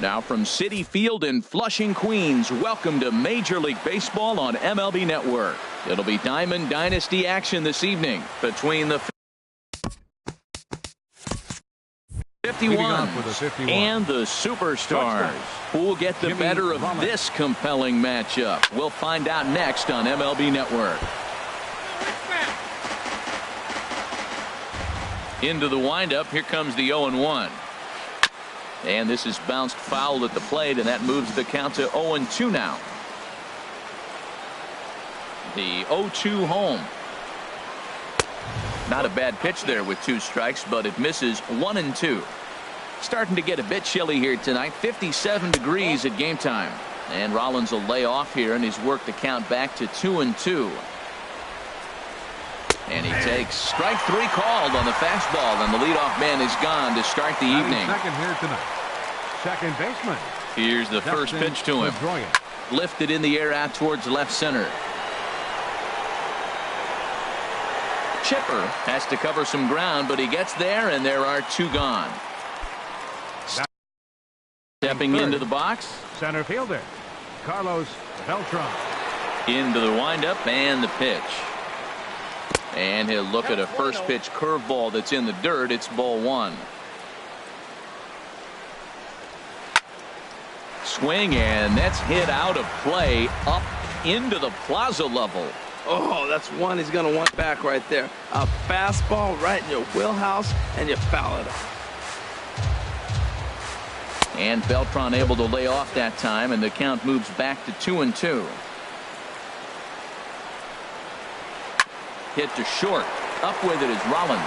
Now from Citi Field in Flushing, Queens, welcome to Major League Baseball on MLB Network. It'll be Diamond Dynasty action this evening between the 51s and the Superstars. Who will get the better of this compelling matchup? We'll find out next on MLB Network. Into the windup, here comes the 0-1. And this is bounced foul at the plate, and that moves the count to 0-2 now. The 0-2 home. Not a bad pitch there with 2 strikes, but it misses 1-2. Starting to get a bit chilly here tonight. 57 degrees at game time. And Rollins will lay off here, and he's worked the count back to 2-2. And he takes strike 3 called on the fastball, and the leadoff man is gone to start the evening. Second here tonight. Second baseman. Here's the first pitch to him. Lifted in the air out towards left center. Chipper has to cover some ground, but he gets there, and there are 2 gone. Stepping into the box. Center fielder, Carlos Beltran. Into the windup and the pitch. And he'll look at a first pitch curveball that's in the dirt. It's ball 1. Swing, and that's hit out of play up into the plaza level. Oh, that's one he's going to want back right there. A fastball right in your wheelhouse, and you foul it off. And Beltran able to lay off that time, and the count moves back to 2-2. Hit to short. Up with it is Rollins.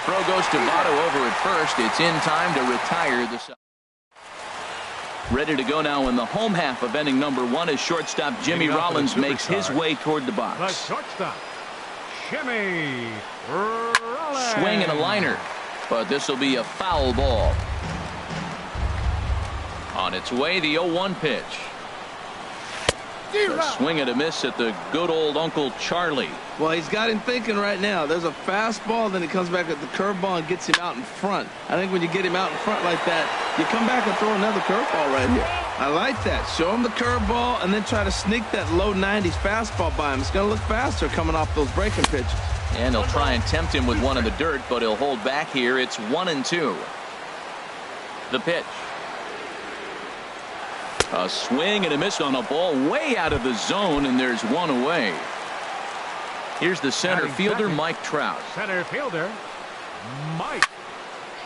Throw goes to Votto over at first. It's in time to retire the side. Ready to go now in the home half of inning number 1 as shortstop Jimmy Rollins makes his way toward the box. The shortstop, Jimmy Rollins. Swing and a liner, but this will be a foul ball. On its way, the 0-1 pitch. A swing and a miss at the good old Uncle Charlie. Well, he's got him thinking right now. There's a fastball, then he comes back at the curveball and gets him out in front. I think when you get him out in front like that, you come back and throw another curveball right here. I like that. Show him the curveball and then try to sneak that low 90s fastball by him. It's going to look faster coming off those breaking pitches. And he'll try and tempt him with one in the dirt, but he'll hold back here. It's 1-2. The pitch. A swing and a miss on a ball way out of the zone, and there's 1 away. Here's the center fielder, Mike Trout. Center fielder, Mike.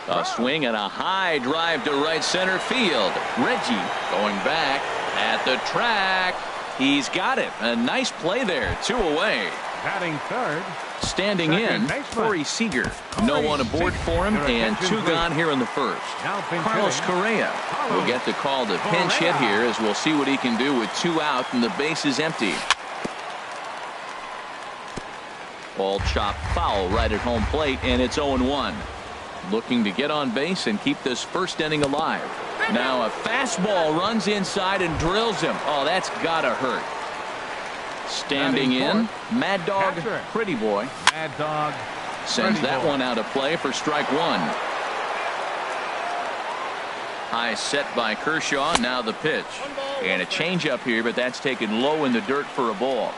A swing and a high drive to right center field. Reggie going back at the track. He's got it. A nice play there. 2 away. Batting third. Standing in, Corey Seager. No one aboard for him, and 2 gone here in the first. Carlos Correa will get the call to pinch hit here, as we'll see what he can do with 2 out and the base is empty. Ball chopped foul right at home plate, and it's 0-1. Looking to get on base and keep this first inning alive. Now a fastball runs inside and drills him. Oh, that's gotta hurt. Standing in, Mad Dog Pretty Boy. Mad Dog sends that one out of play for strike 1. High set by Kershaw. Now the pitch. And a changeup here, but that's taken low in the dirt for a ball.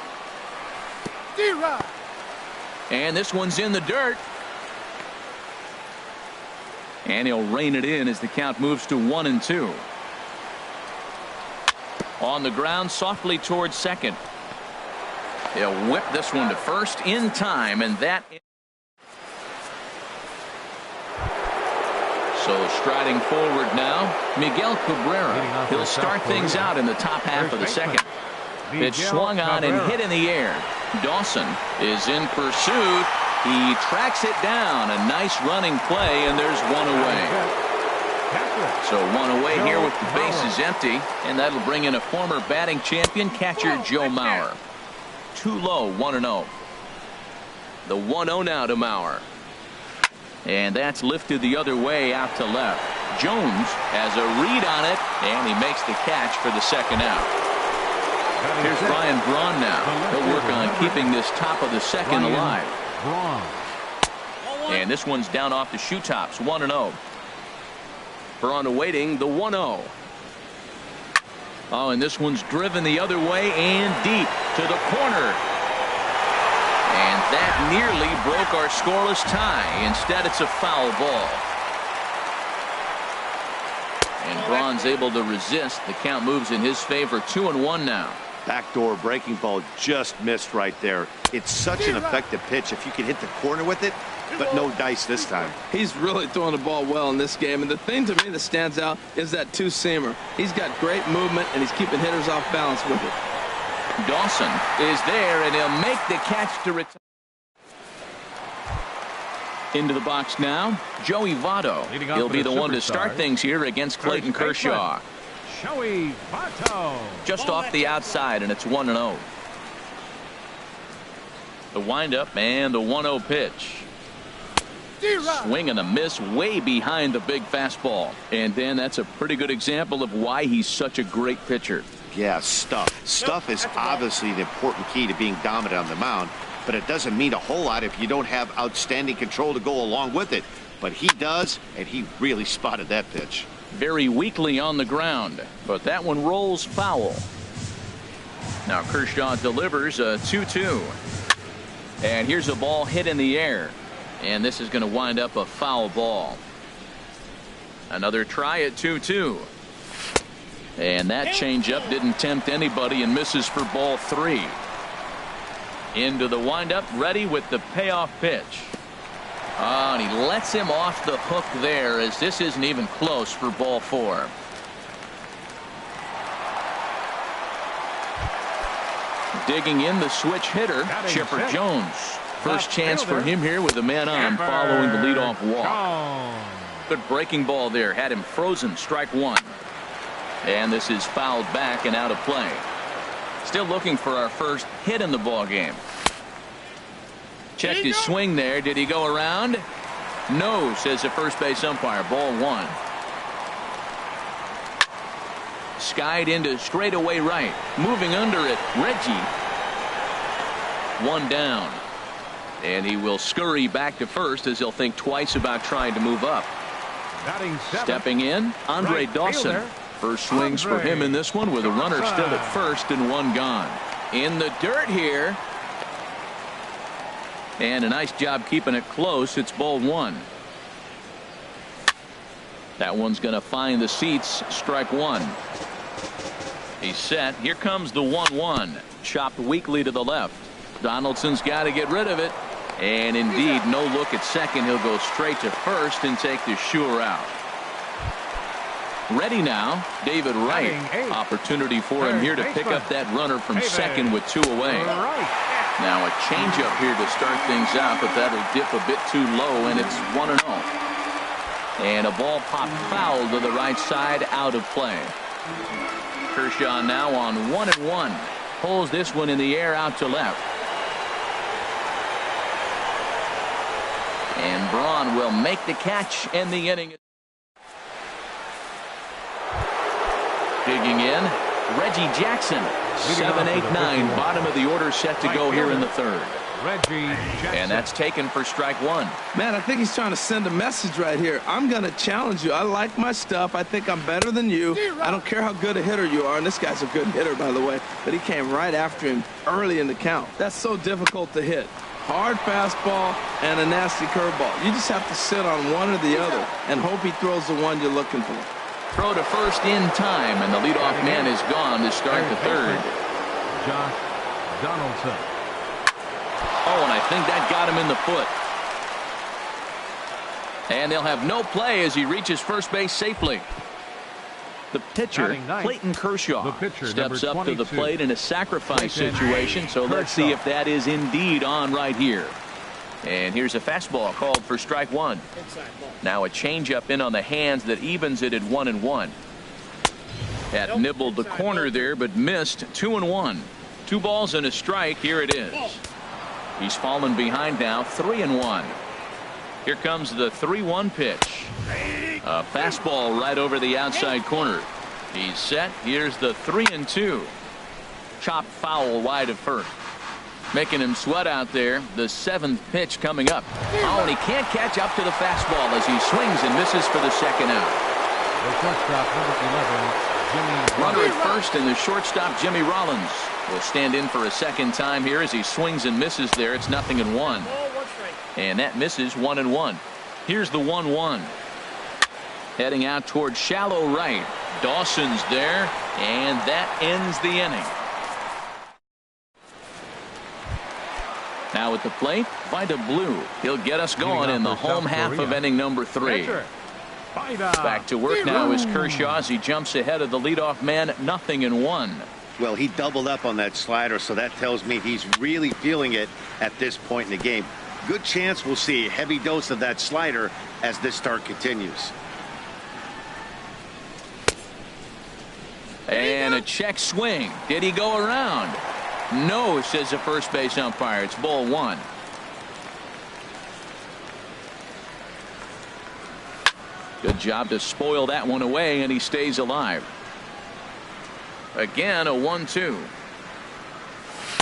And this one's in the dirt. And he'll rein it in as the count moves to 1-2. On the ground, softly towards second. He'll whip this one to first in time, and that. So striding forward now, Miguel Cabrera. He'll start things out in the top half of the second. Pitch swung on and hit in the air. Dawson is in pursuit. He tracks it down. A nice running play, and there's 1 away. So 1 away here with the bases empty, and that'll bring in a former batting champion catcher Joe Mauer. Too low, 1-0. The 1-0 now to Mauer. And that's lifted the other way out to left. Jones has a read on it, and he makes the catch for the second out. Here's Brian Braun now. He'll work on keeping this top of the second alive. And this one's down off the shoe tops, 1-0. Braun awaiting the 1-0. Oh, and this one's driven the other way and deep to the corner. And that nearly broke our scoreless tie. Instead, it's a foul ball. And Braun's able to resist. The count moves in his favor. 2-1 now. Backdoor breaking ball just missed right there. It's such an effective pitch if you can hit the corner with it, but no dice this time. He's really throwing the ball well in this game, and the thing to me that stands out is that two-seamer. He's got great movement, and he's keeping hitters off balance with it. Dawson is there, and he'll make the catch to retire. Into the box now, Joey Votto. He'll be the one to start things here against Clayton Kershaw. Joey Votto. Just off the outside, and it's 1-0. The windup and the 1-0 pitch. Swing and a miss way behind the big fastball. And then that's a pretty good example of why he's such a great pitcher. Yeah, stuff. Stuff is obviously the important key to being dominant on the mound, but it doesn't mean a whole lot if you don't have outstanding control to go along with it. But he does, and he really spotted that pitch. Very weakly on the ground, but that one rolls foul. Now Kershaw delivers a 2-2. And here's a ball hit in the air. And this is going to wind up a foul ball. Another try at 2-2. And that changeup didn't tempt anybody and misses for ball 3. Into the windup, ready with the payoff pitch. Oh, and he lets him off the hook there as this isn't even close for ball 4. Digging in the switch hitter, Chipper Jones. First chance for him here with a man on following the leadoff walk. Good breaking ball there. Had him frozen. Strike 1. And this is fouled back and out of play. Still looking for our first hit in the ball game. Checked his swing there. Did he go around? No, says the first base umpire. Ball 1. Skied into straightaway right. Moving under it, Reggie. 1 down. And he will scurry back to first as he'll think twice about trying to move up. Stepping in, Andre Dawson. First swings for him in this one with a runner still at first and 1 gone. In the dirt here. And a nice job keeping it close. It's ball 1. That one's going to find the seats. Strike 1. He's set. Here comes the 1-1. Chopped weakly to the left. Donaldson's got to get rid of it. And indeed, no look at second. He'll go straight to first and take the sure out. Ready now, David Wright. Opportunity for him here to pick up that runner from second with 2 away. Now a changeup here to start things out, but that'll dip a bit too low, and it's 1-0. And a ball popped foul to the right side, out of play. Kershaw now on 1-1. Pulls this one in the air out to left. And Braun will make the catch, and the inning. Digging in, Reggie Jackson. 7, 8, 9. Bottom of the order set to go here in the 3rd. And that's taken for strike 1. Man, I think he's trying to send a message right here. I'm going to challenge you. I like my stuff. I think I'm better than you. I don't care how good a hitter you are. And this guy's a good hitter, by the way. But he came right after him early in the count. That's so difficult to hit. Hard fastball and a nasty curveball. You just have to sit on one or the other and hope he throws the one you're looking for. Throw to first in time, and the leadoff man is gone to start the 3rd. Josh Donaldson. Oh, and I think that got him in the foot. And they'll have no play as he reaches first base safely. The pitcher, Clayton Kershaw, steps up to the plate in a sacrifice situation, so let's see if that is indeed on right here. And here's a fastball called for strike 1. Now a changeup in on the hands that evens it at 1-1. That nibbled the corner there, but missed. 2-1. 2 balls and a strike. Here it is. He's fallen behind now. 3-1. Here comes the 3-1 pitch. A fastball right over the outside corner. He's set. Here's the 3-2. Chopped foul wide of first. Making him sweat out there. The 7th pitch coming up. Oh, and he can't catch up to the fastball as he swings and misses for the 2nd out. The shortstop, number 11, Jimmy. Runner at first, and the shortstop, Jimmy Rollins, will stand in for a second time here as he swings and misses there. It's 0-1. And that misses 1-1. Here's the 1-1. Heading out towards shallow right. Dawson's there, and that ends the inning. Now at the plate, Vida Blue. He'll get us going in the home half of inning number 3. Back to work now is Kershaw as he jumps ahead of the leadoff man, 0-1. Well, he doubled up on that slider, so that tells me he's really feeling it at this point in the game. Good chance we'll see a heavy dose of that slider as this start continues. And a check swing. Did he go around? No, says the first base umpire. It's ball 1. Good job to spoil that one away, and he stays alive. Again, a 1-2.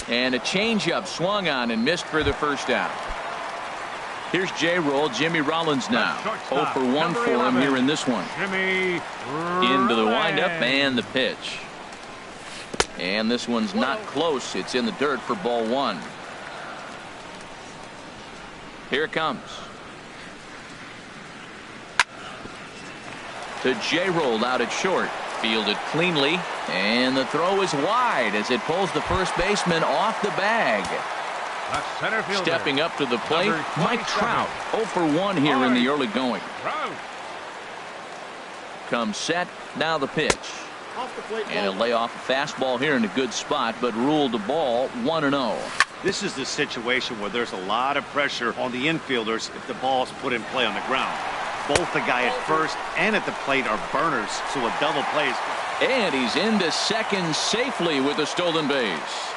And a changeup swung on and missed for the first out. Here's J-Roll. Jimmy Rollins now. 0 for 1 for him here in this one. Into the windup and the pitch. And this one's not close. It's in the dirt for ball 1. Here it comes. To J-Roll out at short. Fielded cleanly. And the throw is wide as it pulls the first baseman off the bag. Stepping up to the plate, Mike Trout. 0 for 1 here in the early going. Comes set. Now the pitch. And a lay off a fastball here in a good spot, but ruled the ball 1-0. This is the situation where there's a lot of pressure on the infielders if the ball's put in play on the ground. Both the guy at first and at the plate are burners, so a double play is. And he's into second safely with a stolen base.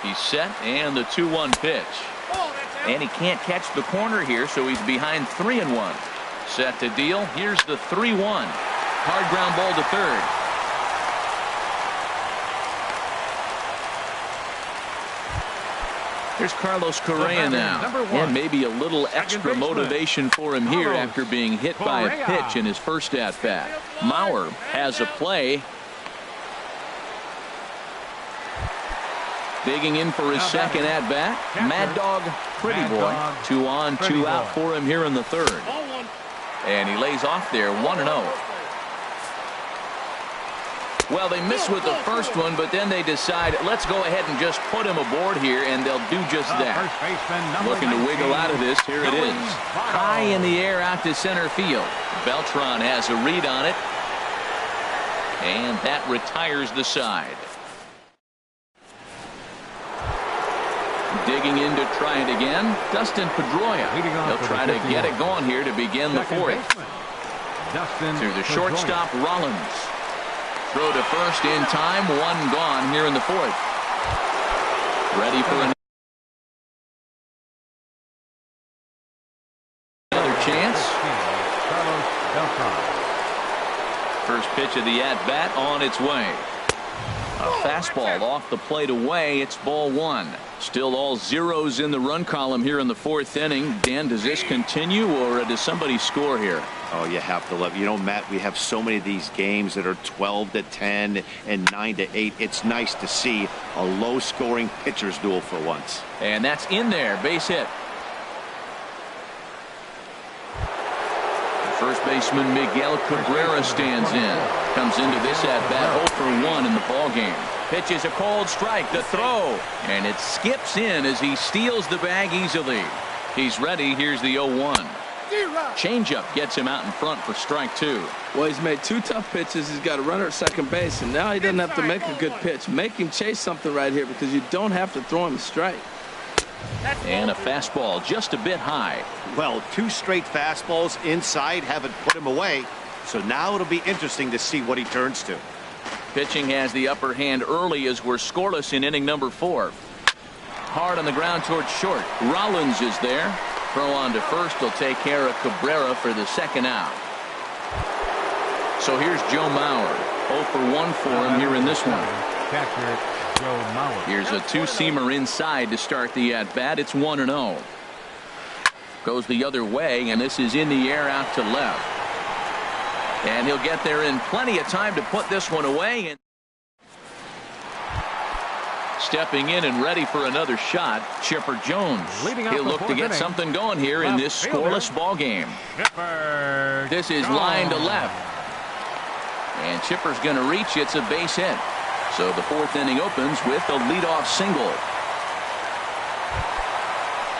He's set, and the 2-1 pitch. And he can't catch the corner here, so he's behind 3-1. Set to deal. Here's the 3-1. Hard ground ball to third. Here's Carlos Correa now, and maybe a little extra motivation for him here after being hit by a pitch in his first at-bat. Mauer has a play. Digging in for his second at-bat, Mad Dog Pretty Boy. 2 on, 2 out for him here in the third. And he lays off there, 1-0. Well, they miss with the first one, but then they decide, let's go ahead and just put him aboard here, and they'll do just that. Looking to wiggle out of this. Here it is. High in the air out to center field. Beltran has a read on it, and that retires the side. Digging in to try it again, Dustin Pedroia. He'll try to get it going here to begin the fourth. To the shortstop, Rollins. Throw to first in time. 1 gone here in the fourth. Ready for another chance. First pitch of the at-bat on its way. A fastball off the plate away. It's ball 1. Still all zeros in the run column here in the fourth inning. Dan, does this continue, or does somebody score here? Oh, you have to love. You know, Matt, we have so many of these games that are 12-10 and 9-8. It's nice to see a low-scoring pitcher's duel for once. And that's in there. Base hit. First baseman Miguel Cabrera stands in. Comes into this at-bat 0 for 1 in the ballgame. Pitches a cold strike. The throw. And it skips in as he steals the bag easily. He's ready. Here's the 0-1. Changeup gets him out in front for strike 2. Well, he's made 2 tough pitches. He's got a runner at second base, and now he doesn't have to make a good pitch. Make him chase something right here because you don't have to throw him straight. And a fastball just a bit high. Well, 2 straight fastballs inside haven't put him away. So now it'll be interesting to see what he turns to. Pitching has the upper hand early as we're scoreless in inning number 4. Hard on the ground towards short. Rollins is there. Throw on to first will take care of Cabrera for the second out. So here's Joe Mauer. 0 for 1 for him here in this one. Catcher Joe Mauer. Here's a 2-seamer inside to start the at-bat. It's 1-0. Goes the other way, and this is in the air out to left. And he'll get there in plenty of time to put this one away. And stepping in and ready for another shot, Chipper Jones. He'll look to get something going here in this scoreless ball game. This is line to left. And Chipper's going to reach. It's a base hit. So the fourth inning opens with a leadoff single.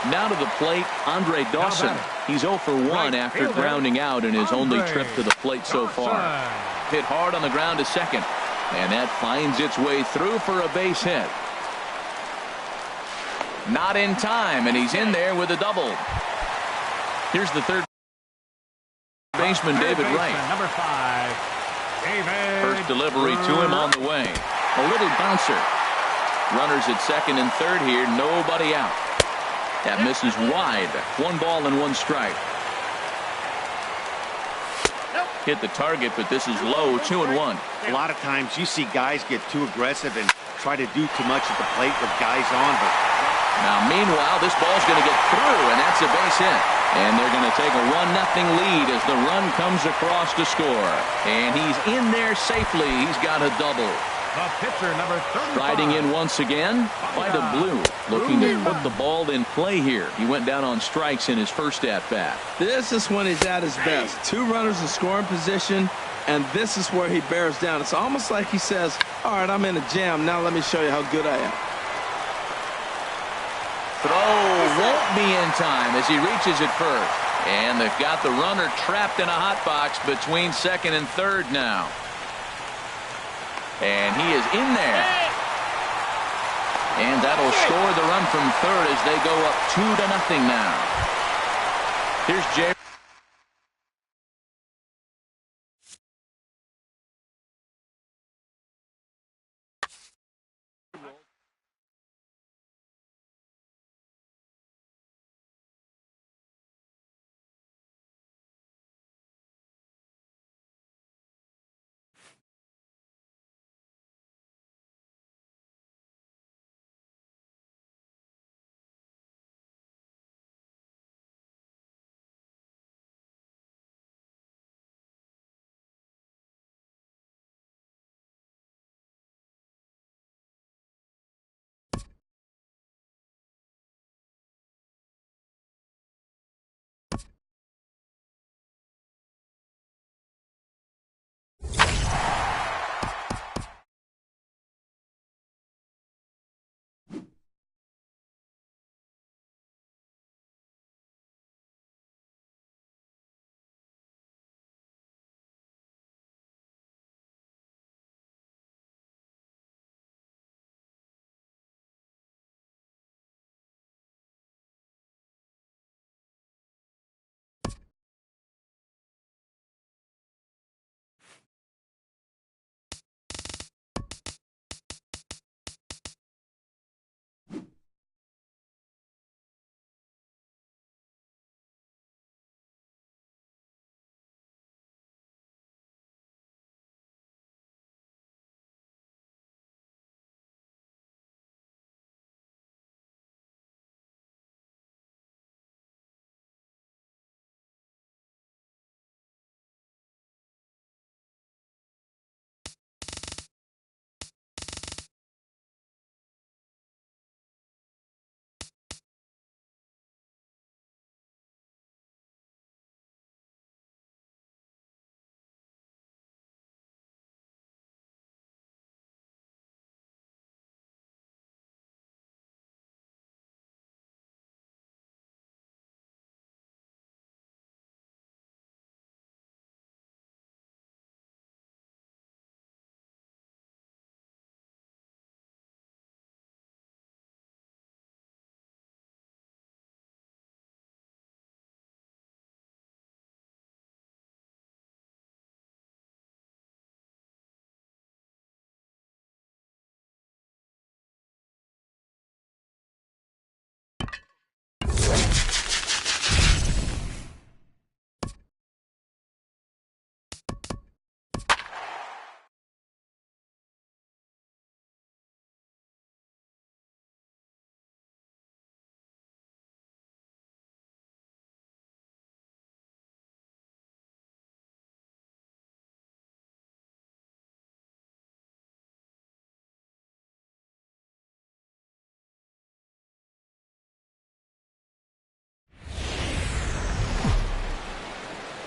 Now to the plate, Andre Dawson. He's 0 for 1 after grounding out in his only trip to the plate so far. Hit hard on the ground to second. And that finds its way through for a base hit. Not in time, and he's in there with a double. Here's the third baseman, David Wright. Number 5, David. First delivery to him on the way. A little bouncer. Runners at second and third here, nobody out. That misses wide. 1 ball and 1 strike. Hit the target, but this is low. 2-1. A lot of times you see guys get too aggressive and try to do too much at the plate with guys on, but now meanwhile this ball's going to get through, and that's a base hit. And they're going to take a 1-0 lead as the run comes across to score. And he's in there safely. He's got a double. The pitcher, number 35. Striding in once again, Vida Blue, looking to put the ball in play here. He went down on strikes in his first at-bat. This is when he's at his best. 2 runners in scoring position, and this is where he bears down. It's almost like he says, all right, I'm in a jam. Now let me show you how good I am. Throw won't be in time as he reaches it first. And they've got the runner trapped in a hot box between second and third now. And he is in there. And that'll score the run from third as they go up 2-0 now. Here's Jay.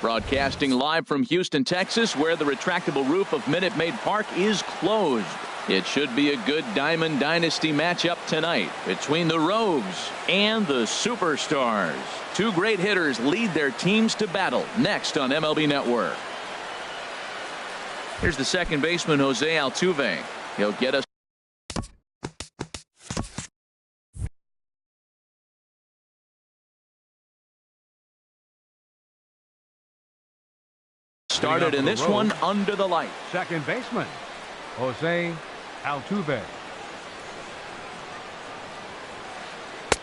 Broadcasting live from Houston, Texas, where the retractable roof of Minute Maid Park is closed. It should be a good Diamond Dynasty matchup tonight between the Rogues and the Superstars. Two great hitters lead their teams to battle next on MLB Network. Here's the second baseman, Jose Altuve. He'll get us started in this one under the light. Second baseman, Jose Altuve.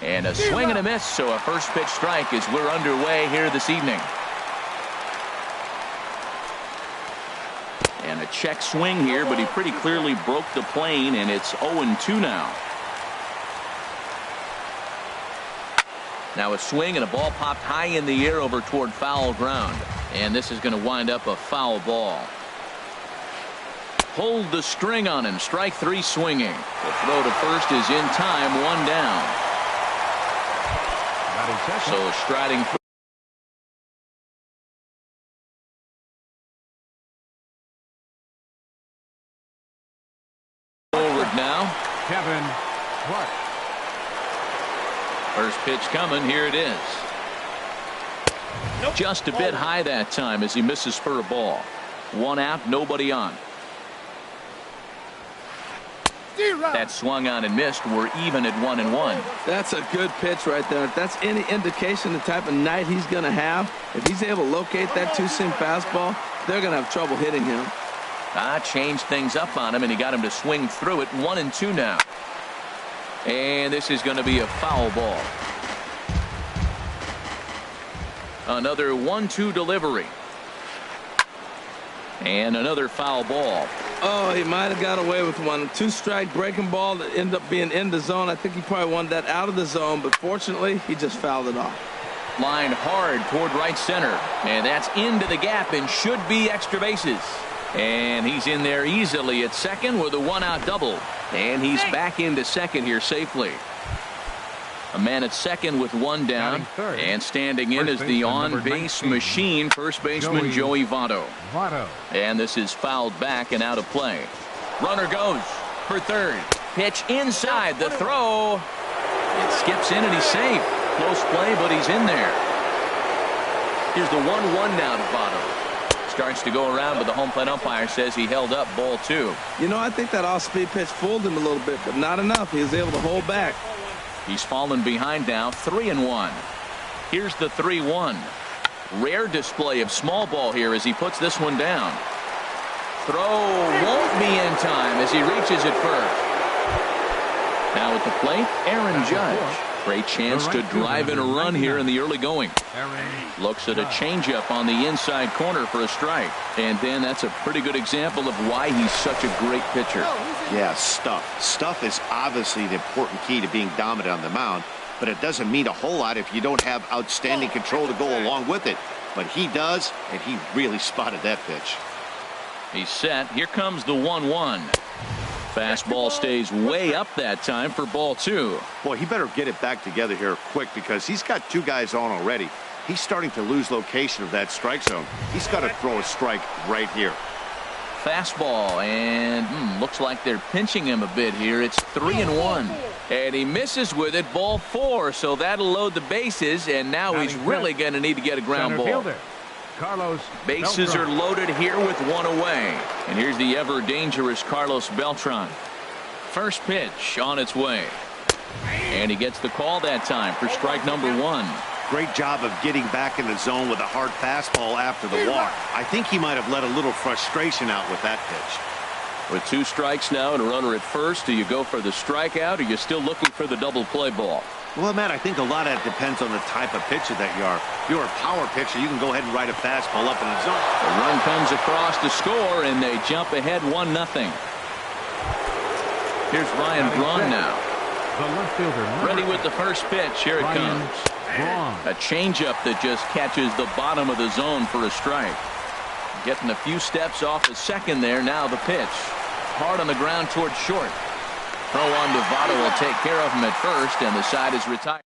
And a swing and a miss, so a first pitch strike as we're underway here this evening. And a check swing here, but he pretty clearly broke the plane, and it's 0-2 now. Now a swing and a ball popped high in the air over toward foul ground. And this is going to wind up a foul ball. Hold the string on him. Strike three swinging. The throw to first is in time. One down. So striding forward now. Kevin Clark. First pitch coming. Here it is. Just a bit high that time as he misses for a ball. One out, nobody on. That swung on and missed. We're even at 1-1. That's a good pitch right there. If that's any indication the type of night he's going to have, if he's able to locate that two-seam fastball, they're going to have trouble hitting him. Changed things up on him, and he got him to swing through it. 1-2 now. And this is going to be a foul ball. Another 1-2 delivery. And another foul ball. Oh, he might have got away with one. Two-strike breaking ball that ended up being in the zone. I think he probably wanted that out of the zone, but fortunately, he just fouled it off. Lined hard toward right center. And that's into the gap and should be extra bases. And he's in there easily at second with a one-out double. And he's back into second here safely. A man at second with one down, and standing in is the on-base machine, first baseman Joey Votto. And this is fouled back and out of play. Runner goes for third. Pitch inside, the throw. It skips in and he's safe. Close play, but he's in there. Here's the 1-1 now to Votto. Starts to go around, but the home plate umpire says he held up ball two. You know, I think that off-speed pitch fooled him a little bit, but not enough. He was able to hold back. He's fallen behind now, 3-1. Here's the 3-1. Rare display of small ball here as he puts this one down. Throw won't be in time as he reaches it first. Now at the plate, Aaron Judge. Great chance to drive in a run here in the early going. Looks at a changeup on the inside corner for a strike. And then that's a pretty good example of why he's such a great pitcher. Yeah, stuff. Stuff is obviously the important key to being dominant on the mound, but it doesn't mean a whole lot if you don't have outstanding control to go along with it. But he does, and he really spotted that pitch. He's set. Here comes the 1-1. Fastball stays way up that time for ball two. Boy, he better get it back together here quick because he's got two guys on already. He's starting to lose location of that strike zone. He's got to throw a strike right here. Fastball, and looks like they're pinching him a bit here. It's 3-1. And he misses with it, ball four, so that'll load the bases, and now he's really going to need to get a ground ball. Bases are loaded here with one away. And here's the ever dangerous Carlos Beltran. First pitch on its way. And he gets the call that time for strike number one. Great job of getting back in the zone with a hard fastball after the walk. I think he might have let a little frustration out with that pitch. With two strikes now and a runner at first, do you go for the strikeout or are you still looking for the double play ball? Well, Matt, I think a lot of that depends on the type of pitcher that you are. If you're a power pitcher, you can go ahead and ride a fastball up in the zone. The run comes across to score, and they jump ahead 1-0. Here's Ryan Braun now. The left fielder. Ready with the first pitch. Here it comes. A changeup that just catches the bottom of the zone for a strike. Getting a few steps off the second there. Now the pitch. Hard on the ground towards short. Throw on to Votto will take care of him at first, and the side is retired.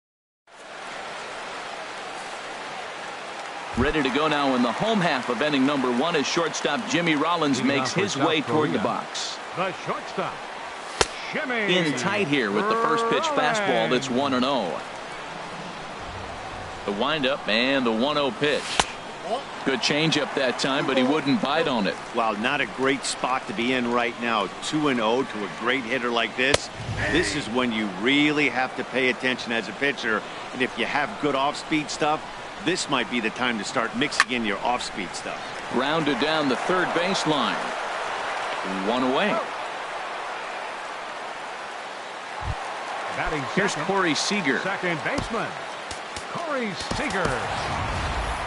Ready to go now in the home half of inning number 1 as shortstop Jimmy Rollins makes his way toward the box. The shortstop, Jimmy. In tight here with the first pitch fastball. It's 1-0. The windup and the 1-0 pitch. Good changeup that time, but he wouldn't bite on it. Well, not a great spot to be in right now. 2-0 to a great hitter like this. This is when you really have to pay attention as a pitcher. And if you have good off-speed stuff, this might be the time to start mixing in your off-speed stuff. Grounded down the third baseline. 1 away. Batting Here's second, Corey Seager. second baseman, Corey Seager.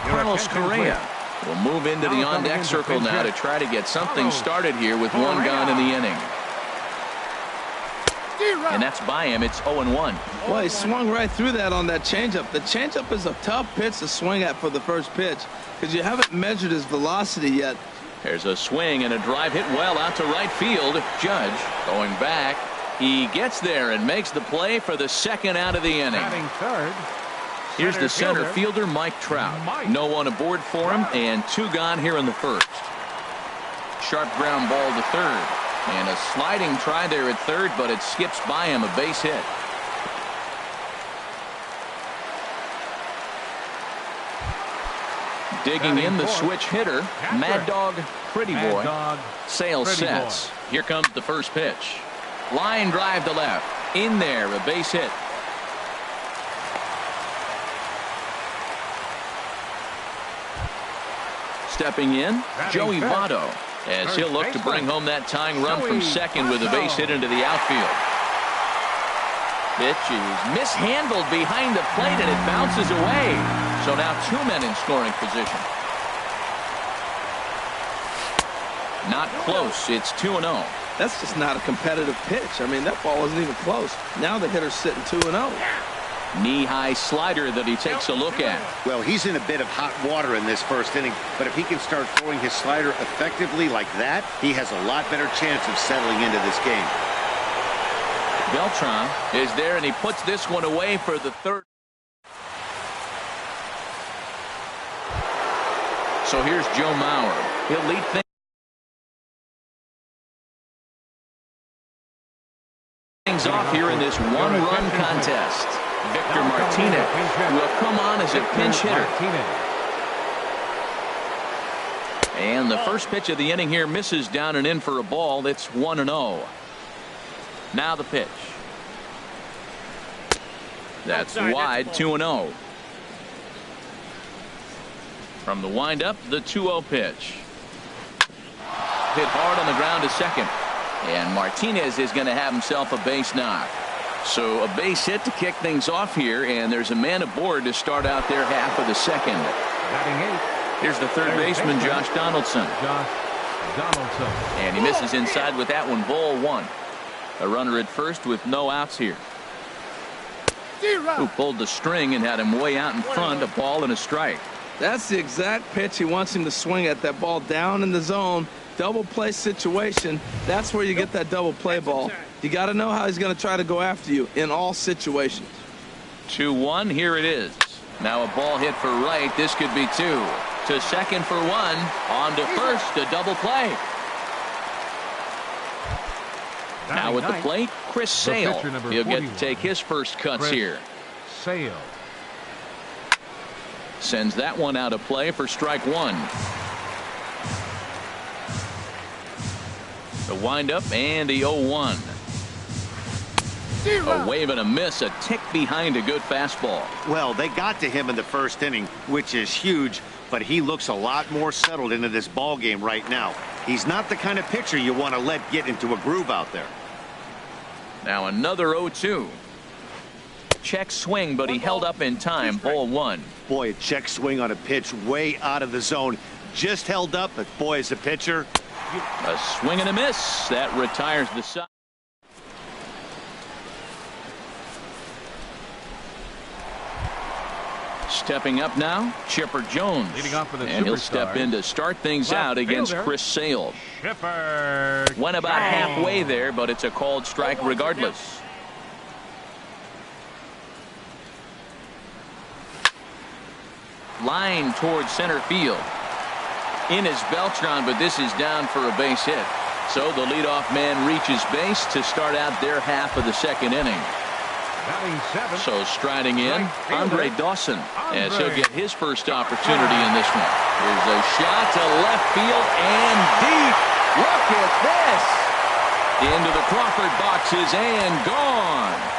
Carlos Correa will move into the on-deck circle now to try to get something started here with one gone in the inning. And that's by him. It's 0-1. Well, he swung right through that on that changeup. The changeup is a tough pitch to swing at for the first pitch because you haven't measured his velocity yet. There's a swing and a drive hit well out to right field. Judge going back. He gets there and makes the play for the second out of the inning. Batting third. Here's the center fielder, Mike Trout. No one aboard for him, and 2 gone here in the first. Sharp ground ball to third. And a sliding try there at third, but it skips by him, a base hit. Digging in the switch hitter, Mad Dog Pretty Boy. Sale sets. Here comes the first pitch. Line drive to left. In there, a base hit. Stepping in, Joey Votto, as he'll look to bring home that tying run from second with a base hit into the outfield. Pitch is mishandled behind the plate, and it bounces away. So now 2 men in scoring position. Not close. It's 2-0. That's just not a competitive pitch. I mean, that ball wasn't even close. Now the hitter's sitting 2-0. Knee-high slider that he takes a look at. Well, he's in a bit of hot water in this first inning, but if he can start throwing his slider effectively like that, he has a lot better chance of settling into this game. Beltran is there, and he puts this one away for the third. So here's Joe Mauer. He'll lead things off here in this one-run contest. Victor Martinez will come on as a pinch hitter. And the first pitch of the inning here misses down and in for a ball. It's 1-0. Now the pitch. That's wide, 2-0. From the windup, the 2-0 pitch. Hit hard on the ground to second. And Martinez is going to have himself a base knock. So a base hit to kick things off here, and there's a man aboard to start out their half of the second. Here's the third baseman, Josh Donaldson. And he misses inside with that one. Ball 1. A runner at first with no outs here. Who pulled the string and had him way out in front, a ball and a strike. That's the exact pitch he wants him to swing at. That ball down in the zone, double play situation. That's where you get that double play ball. You got to know how he's going to try to go after you in all situations. 2-1. Here it is. Now a ball hit for right. This could be 2. To second for 1. On to first. A double play. Now at the plate, Chris Sale. He'll get to take his first cuts here. Sale sends that one out of play for strike 1. The windup and the 0-1. A wave and a miss, a tick behind a good fastball. Well, they got to him in the first inning, which is huge, but he looks a lot more settled into this ball game right now. He's not the kind of pitcher you want to let get into a groove out there. Now another 0-2. Check swing, but he held up in time. Ball 1. Boy, a check swing on a pitch way out of the zone. Just held up, but boy, as a pitcher. A swing and a miss. That retires the side. Stepping up now, Chipper Jones. Leading off for the and he'll step in to start things out against Chris Sale. Chipper Went about halfway there, but it's a called strike regardless. line towards center field. In is Beltran, but this is down for a base hit. So the leadoff man reaches base to start out their half of the second inning. So striding in, Andre Dawson, as he'll get his first opportunity in this one. Here's a shot to left field and deep. Look at this. Into the Crawford boxes and gone.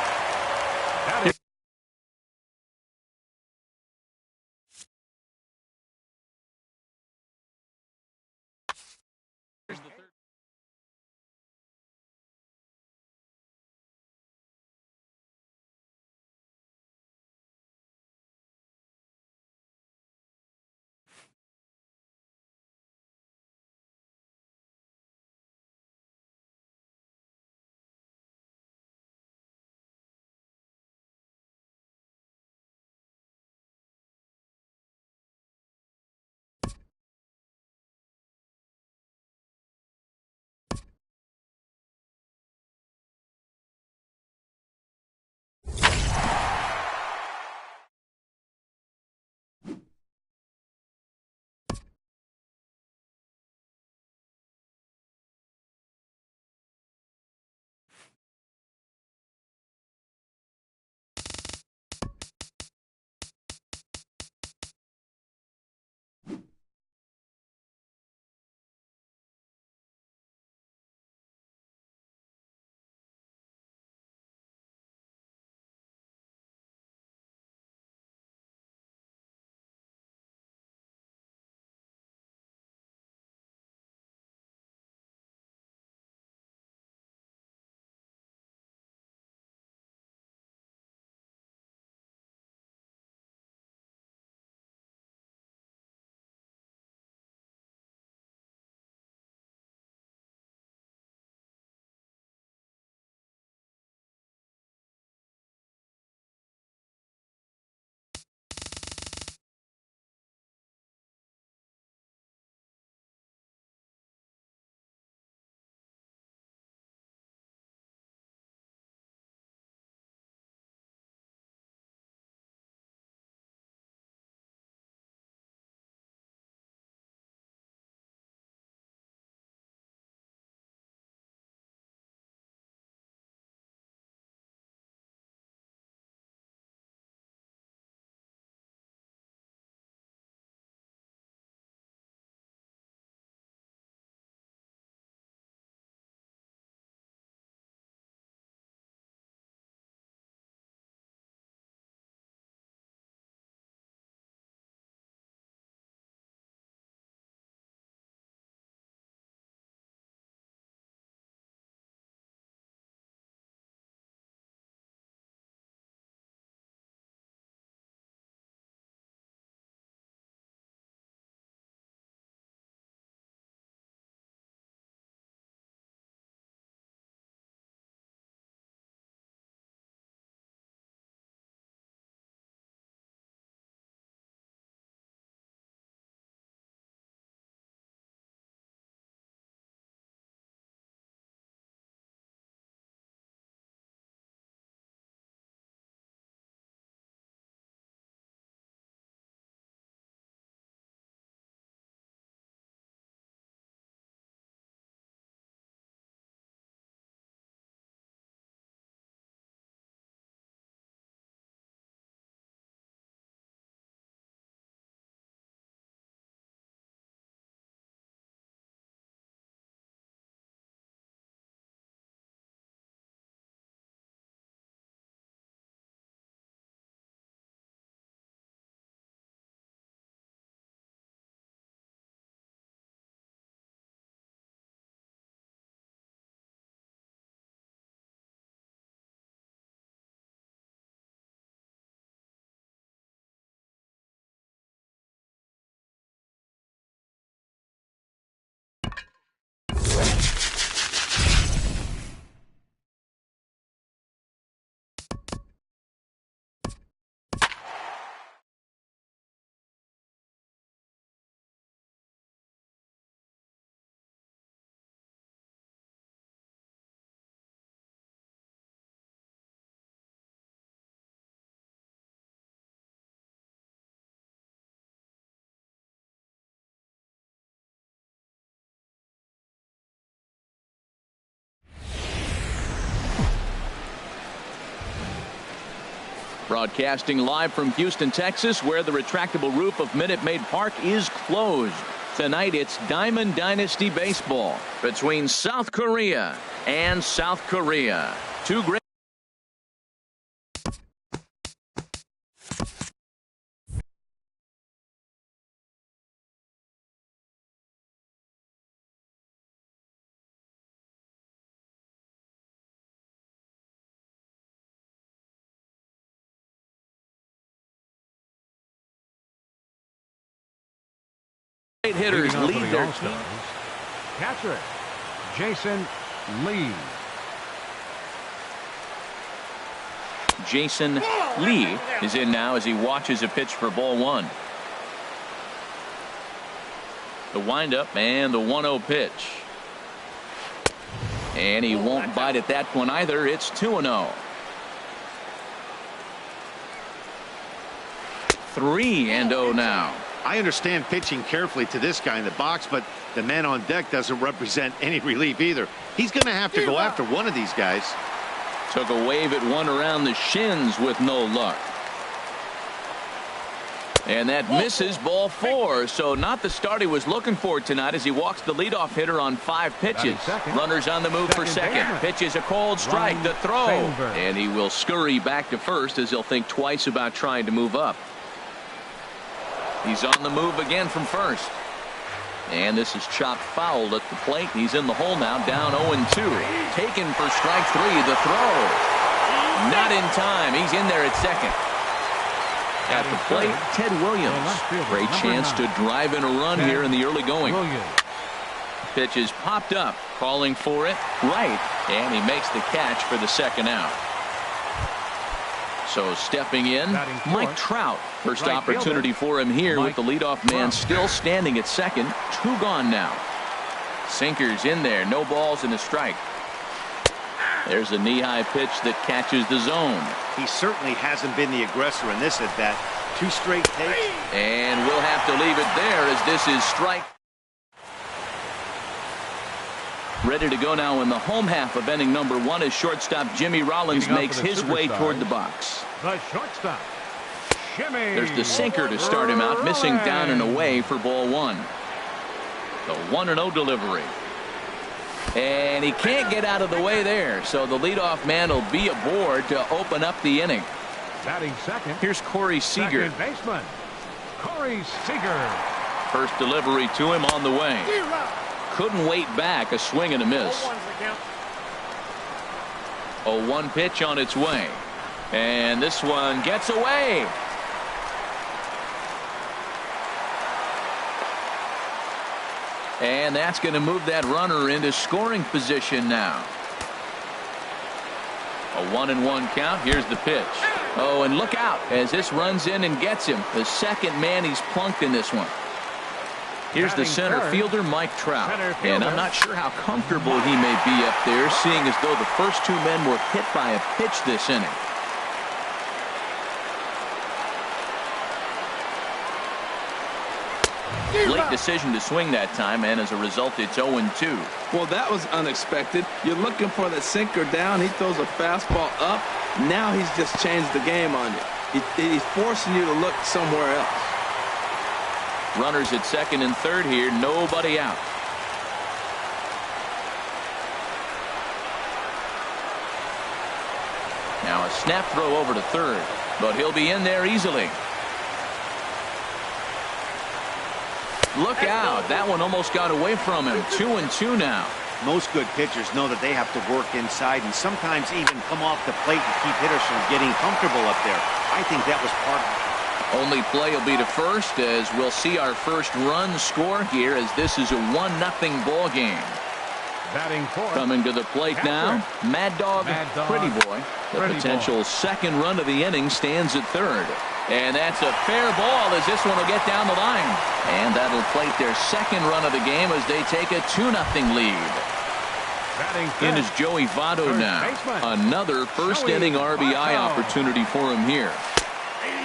Broadcasting live from Houston, Texas, where the retractable roof of Minute Maid Park is closed. Tonight, it's Diamond Dynasty Baseball between South Korea and South Korea. Two great. Hitters lead their team. Catcher, Jason Lee. Jason Lee is in now as he watches a pitch for ball one. The windup and the 1-0 pitch. And he won't bite at that one either. It's 2-0. 3-0 now. I understand pitching carefully to this guy in the box, but the man on deck doesn't represent any relief either. He's going to have to go after one of these guys. Took a wave at one around the shins with no luck. And that misses, ball 4. So not the start he was looking for tonight as he walks the leadoff hitter on 5 pitches. Runners on the move for second. Pitch is a cold strike. The throw. And he will scurry back to first as he'll think twice about trying to move up. He's on the move again from first. And this is chopped foul at the plate. He's in the hole now, down 0-2. Taken for strike 3. The throw. Not in time. He's in there at second. At the plate, Ted Williams. Great chance to drive in a run here in the early going. Pitch is popped up. Calling for it. Right. And he makes the catch for the second out. So stepping in, Mike Trout. First opportunity for him here with the leadoff man still standing at second. 2 gone now. Sinkers in there. No balls and a strike. There's a knee-high pitch that catches the zone. He certainly hasn't been the aggressor in this at bat. 2 straight takes. And we'll have to leave it there as this is strike. Ready to go now in the home half of inning number 1 as shortstop Jimmy Rollins makes his way toward the box. The shortstop, Jimmy. There's the sinker to start him out, missing down and away for ball 1. The 1-0 delivery. And he can't get out of the way there, so the leadoff man will be aboard to open up the inning. Batting second. Here's Corey Seager. Second baseman, Corey Seager. First delivery to him on the way. Couldn't wait back. A swing and a miss. A 1 pitch on its way. And this one gets away. And that's going to move that runner into scoring position now. A 1-1 count. Here's the pitch. Oh, and look out as this runs in and gets him. The second man he's plunked in this one. Here's the center fielder, Mike Trout. And I'm not sure how comfortable he may be up there, seeing as though the first 2 men were hit by a pitch this inning. Late decision to swing that time, and as a result, it's 0-2. Well, that was unexpected. You're looking for the sinker down. He throws a fastball up. Now he's just changed the game on you. He's forcing you to look somewhere else. Runners at second and third here. Nobody out. Now a snap throw over to third, but he'll be in there easily. Look out. That one almost got away from him. 2-2 now. Most good pitchers know that they have to work inside and sometimes even come off the plate to keep hitters from getting comfortable up there. I think that was part of it. Only play will be to first as we'll see our first run score here as this is a 1-0 ball game. Batting fourth. Coming to the plate now, Mad Dog, Pretty Boy. The potential second run of the inning stands at third. And that's a fair ball as this one will get down the line. And that'll plate their second run of the game as they take a 2-0 lead. In is Joey Votto now. Another first inning RBI opportunity for him here.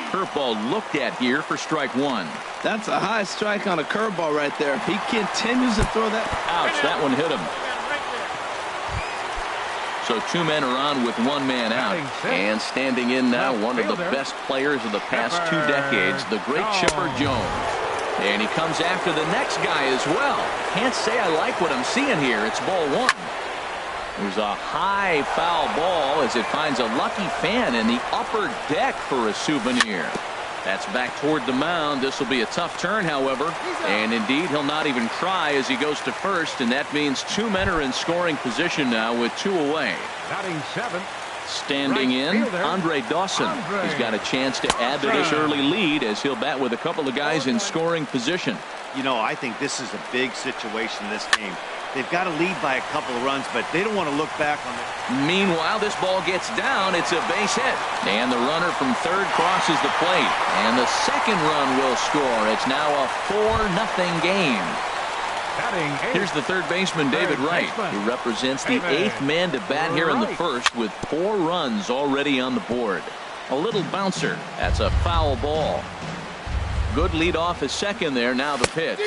Curveball looked at here for strike 1. That's a high strike on a curveball right there. He continues to throw that. Ouch, that one hit him. So 2 men are on with 1 man out. And standing in now, one of the best players of the past 2 decades, the great Chipper Jones. And he comes after the next guy as well. Can't say I like what I'm seeing here. It's ball 1. There's a high foul ball as it finds a lucky fan in the upper deck for a souvenir. That's back toward the mound. This will be a tough turn, however. And indeed, he'll not even try as he goes to first. And that means 2 men are in scoring position now with 2 away. Batting 7th. Standing in, Andre Dawson. He's got a chance to add to this early lead as he'll bat with a couple of guys in scoring position. You know, I think this is a big situation, this game. They've got to lead by a couple of runs, but they don't want to look back on it. Meanwhile, this ball gets down. It's a base hit. And the runner from third crosses the plate. And the second run will score. It's now a 4-0 game. Here's the third baseman, David Wright, who represents the 8th man to bat here in the first with 4 runs already on the board. A little bouncer. That's a foul ball. Good lead off his second there. Now the pitch.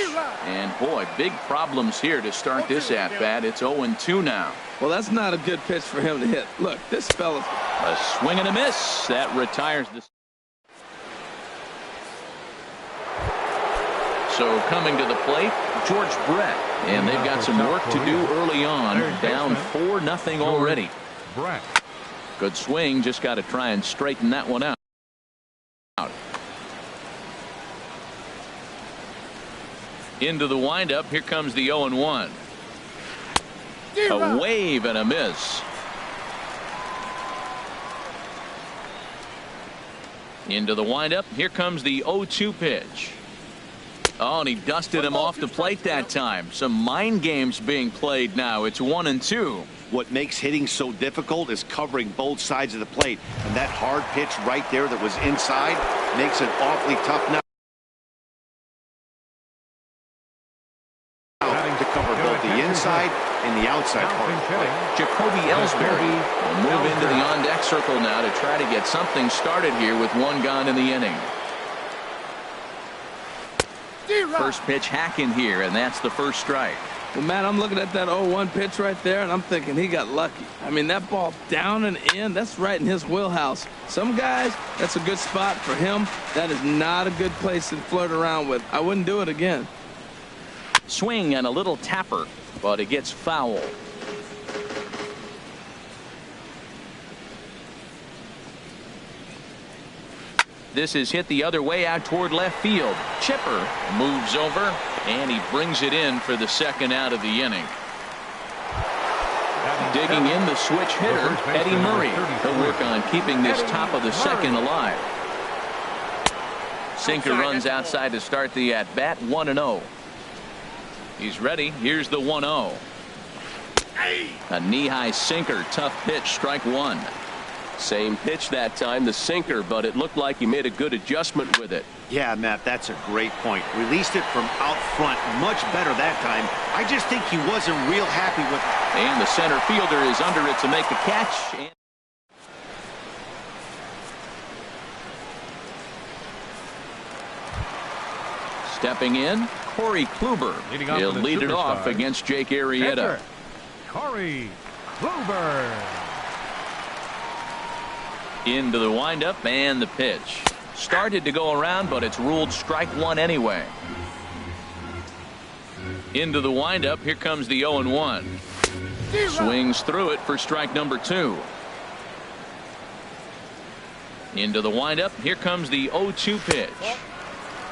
And boy, big problems here to start this at bat. It's 0-2 now. Well, that's not a good pitch for him to hit. Look, this fella's a swing and a miss. That retires this. So coming to the plate, George Brett. And they've got some work to do early on. Down 4-0 already. Good swing. Just got to try and straighten that one out. Into the windup. Here comes the 0-1. A wave and a miss. Into the windup. Here comes the 0-2 pitch. Oh, and he dusted him off the plate that time. Some mind games being played now. It's 1-2. What makes hitting so difficult is covering both sides of the plate. And that hard pitch right there that was inside makes it awfully tough now to cover both the inside and the outside part of the plate. Jacoby Ellsbury will move into the on-deck circle now to try to get something started here with 1 gone in the inning. First pitch hacking here, and that's the first strike. Well, Matt, I'm looking at that 0-1 pitch right there, and I'm thinking he got lucky. I mean, that ball down and in, that's right in his wheelhouse. Some guys, that's a good spot. For him, that is not a good place to flirt around with. I wouldn't do it again. Swing and a little tapper, but it gets foul. This is hit the other way out toward left field. Chipper moves over, and he brings it in for the second out of the inning. Digging in the switch hitter, Eddie Murray. He'll work on keeping this top of the second alive. Sinker runs outside to start the at-bat. 1-0. He's ready. Here's the 1-0. A knee-high sinker. Tough pitch. Strike 1. Same pitch that time, the sinker, but it looked like he made a good adjustment with it. Yeah, Matt, that's a great point. Released it from out front much better that time. I just think he wasn't real happy with it. And the center fielder is under it to make the catch. Stepping in, Corey Kluber. He'll lead it off against Jake Arrieta. Corey Kluber. Into the windup and the pitch. Started to go around, but it's ruled strike 1 anyway. Into the windup. Here comes the 0-1. Swings through it for strike number 2. Into the windup. Here comes the 0-2 pitch.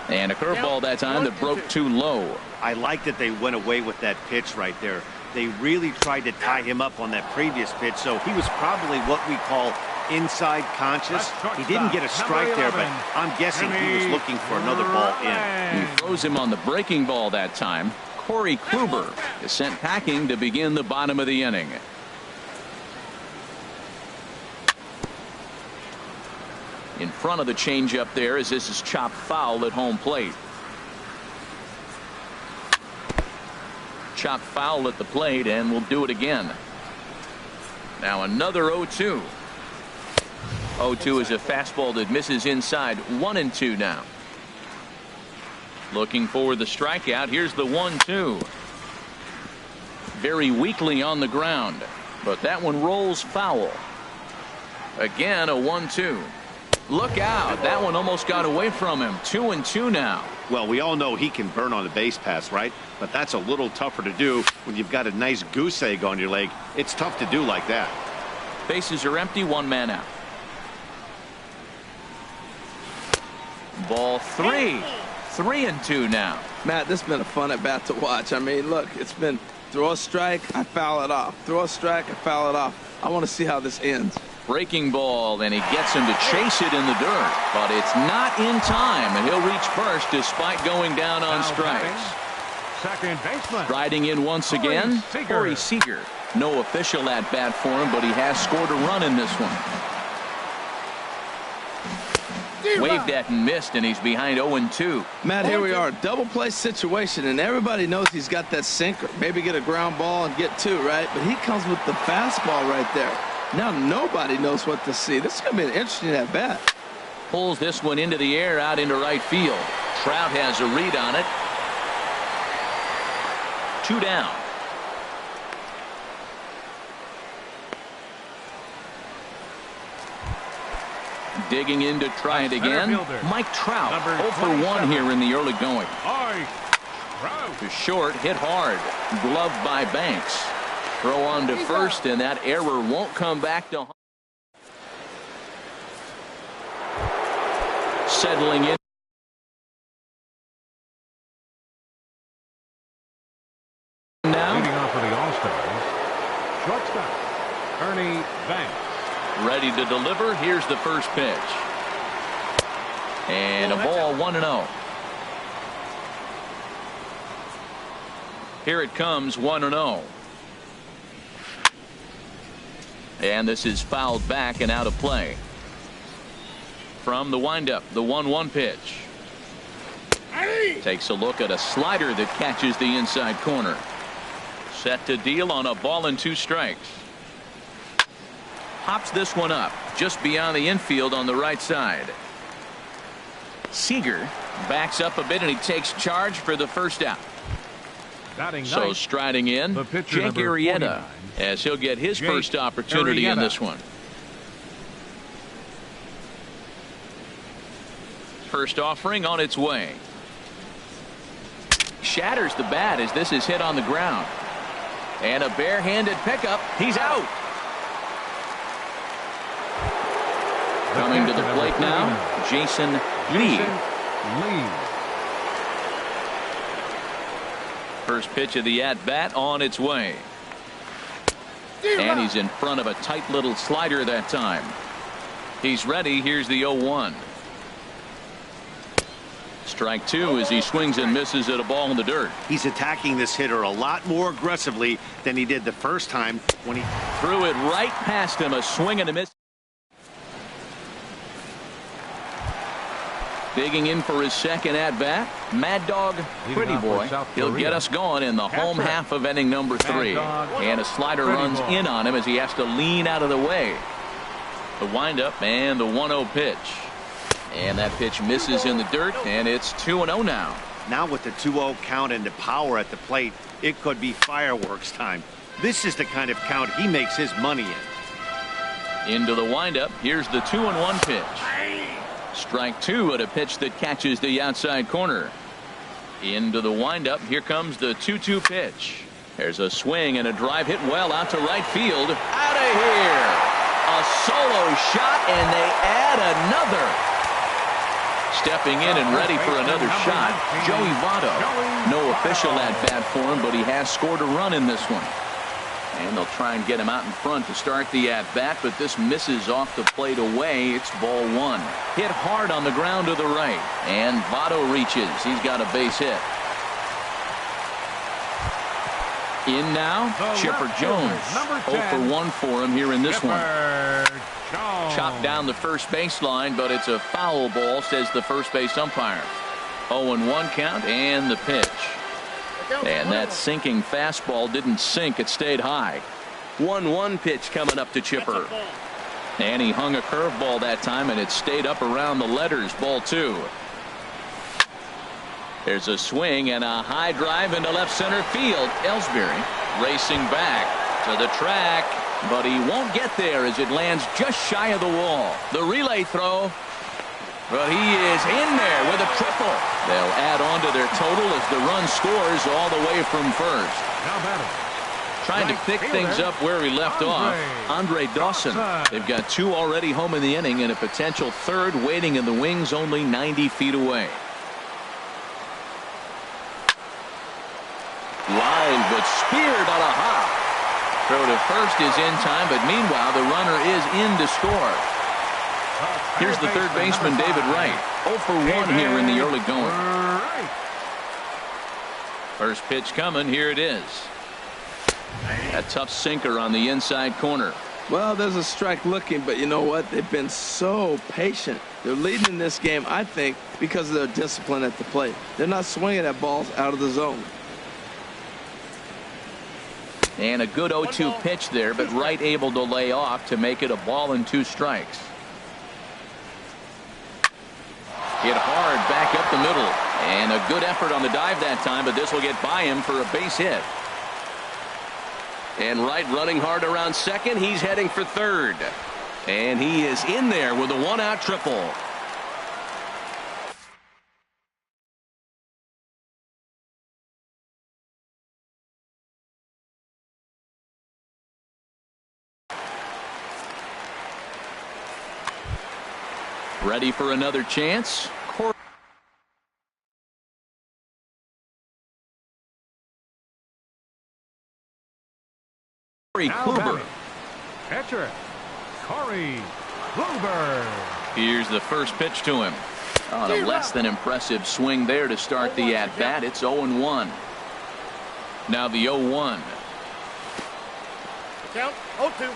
And a curveball that time that broke too low. I like that they went away with that pitch right there. They really tried to tie him up on that previous pitch, so he was probably what we call inside conscious. He didn't get a strike there, but I'm guessing he was looking for another ball in. He throws him on the breaking ball that time. Corey Kluber is sent packing to begin the bottom of the inning. In front of the changeup there as this is chopped foul at home plate. Chopped foul at the plate, and we'll do it again. Now another 0-2. 0-2 is a fastball that misses inside. 1-2 now. Looking for the strikeout. Here's the 1-2. Very weakly on the ground. But that one rolls foul. Again, a 1-2. Look out. That one almost got away from him. 2-2 now. Well, we all know he can burn on the base pass, right? But that's a little tougher to do when you've got a nice goose egg on your leg. It's tough to do like that. Bases are empty, one man out. Ball 3. 3-2 now. Matt, this has been a fun at bat to watch. I mean, look, it's been throw a strike, I foul it off. Throw a strike, I foul it off. I want to see how this ends. Breaking ball, and he gets him to chase it in the dirt. But it's not in time, and he'll reach first despite going down on strikes. Second baseman. Striding in once again, Corey Seager. No official at bat for him, but he has scored a run in this one. Waved at and missed, and he's behind 0-2. Matt, here we are, double play situation, and everybody knows he's got that sinker. Maybe get a ground ball and get two, right? But he comes with the fastball right there. Now nobody knows what to see. This is going to be an interesting at bat. Pulls this one into the air out into right field. Trout has a read on it. 2 down. Digging in to try it again. Mike Trout, 0 for 1 here in the early going. To short, hit hard. Gloved by Banks. Throw on to first, and that error won't come back to home. Settling in. Now. Leading off for the All-Stars, shortstop, Ernie Banks. Ready to deliver. Here's the first pitch. And a ball 1-0. Here it comes, 1-0. And this is fouled back and out of play. From the windup, the 1-1 pitch. Takes a look at a slider that catches the inside corner. Set to deal on a ball and 2 strikes. Hops this one up just beyond the infield on the right side. Seager backs up a bit, and he takes charge for the first out. So striding in, Jake Arrieta, as he'll get his first opportunity in this one. First offering on its way. Shatters the bat as this is hit on the ground. And a barehanded pickup. He's out. Coming to the plate now, Jason Lee. First pitch of the at-bat on its way. And he's in front of a tight little slider that time. He's ready. Here's the 0-1. Strike 2 as he swings and misses at a ball in the dirt. He's attacking this hitter a lot more aggressively than he did the first time when he threw it right past him. A swing and a miss. Digging in for his second at-bat, Mad Dog Pretty Boy. He'll get us going in the home half of inning number 3. And a slider runs in on him as he has to lean out of the way. The windup and the 1-0 pitch. And that pitch misses in the dirt, and it's 2-0 now. Now with the 2-0 count and the power at the plate, it could be fireworks time. This is the kind of count he makes his money in. Into the windup. Here's the 2-1 pitch. Strike 2 at a pitch that catches the outside corner. Into the windup. Here comes the 2-2 pitch. There's a swing and a drive hit well out to right field. Out of here. A solo shot, and they add another. Stepping in and ready for another shot, Joey Votto. No official at-bat for him, but he has scored a run in this one. And they'll try and get him out in front to start the at-bat, but this misses off the plate away. It's ball 1. Hit hard on the ground to the right. And Votto reaches. He's got a base hit. In now, Chipper Jones. 0 for 1 for him here in this one. Chopped down the first baseline, but it's a foul ball, says the first base umpire. 0-1 count and the pitch. And that sinking fastball didn't sink. It stayed high. 1-1 pitch coming up to Chipper. And he hung a curveball that time, and it stayed up around the letters. Ball 2. There's a swing and a high drive into left center field. Ellsbury racing back to the track. but he won't get there as it lands just shy of the wall. The relay throw, but he is in there with a triple. They'll add on to their total as the run scores all the way from first. Now batting. Trying to pick things up where he left off. Andre Dawson. They've got 2 already home in the inning and a potential 3rd waiting in the wings only 90 feet away. Line, but speared on a hop. Throw to first is in time, but meanwhile the runner is in to score. Here's the third baseman, David Wright. 0 for 1 here in the early going. First pitch coming. Here it is. A tough sinker on the inside corner. Well, there's a strike looking, but you know what? They've been so patient. They're leading in this game, I think, because of their discipline at the plate. They're not swinging at balls out of the zone. And a good 0-2 pitch there, but Wright able to lay off to make it a ball and 2 strikes. Hit hard back up the middle. And a good effort on the dive that time, but this will get by him for a base hit. And Wright running hard around second. He's heading for third. And he is in there with a 1-out triple. Ready for another chance. Kluber. Catcher, Corey Kluber. Here's the first pitch to him. On a less than impressive swing there to start the at-bat. It's 0-1. Now the 0-1. Count 0-2.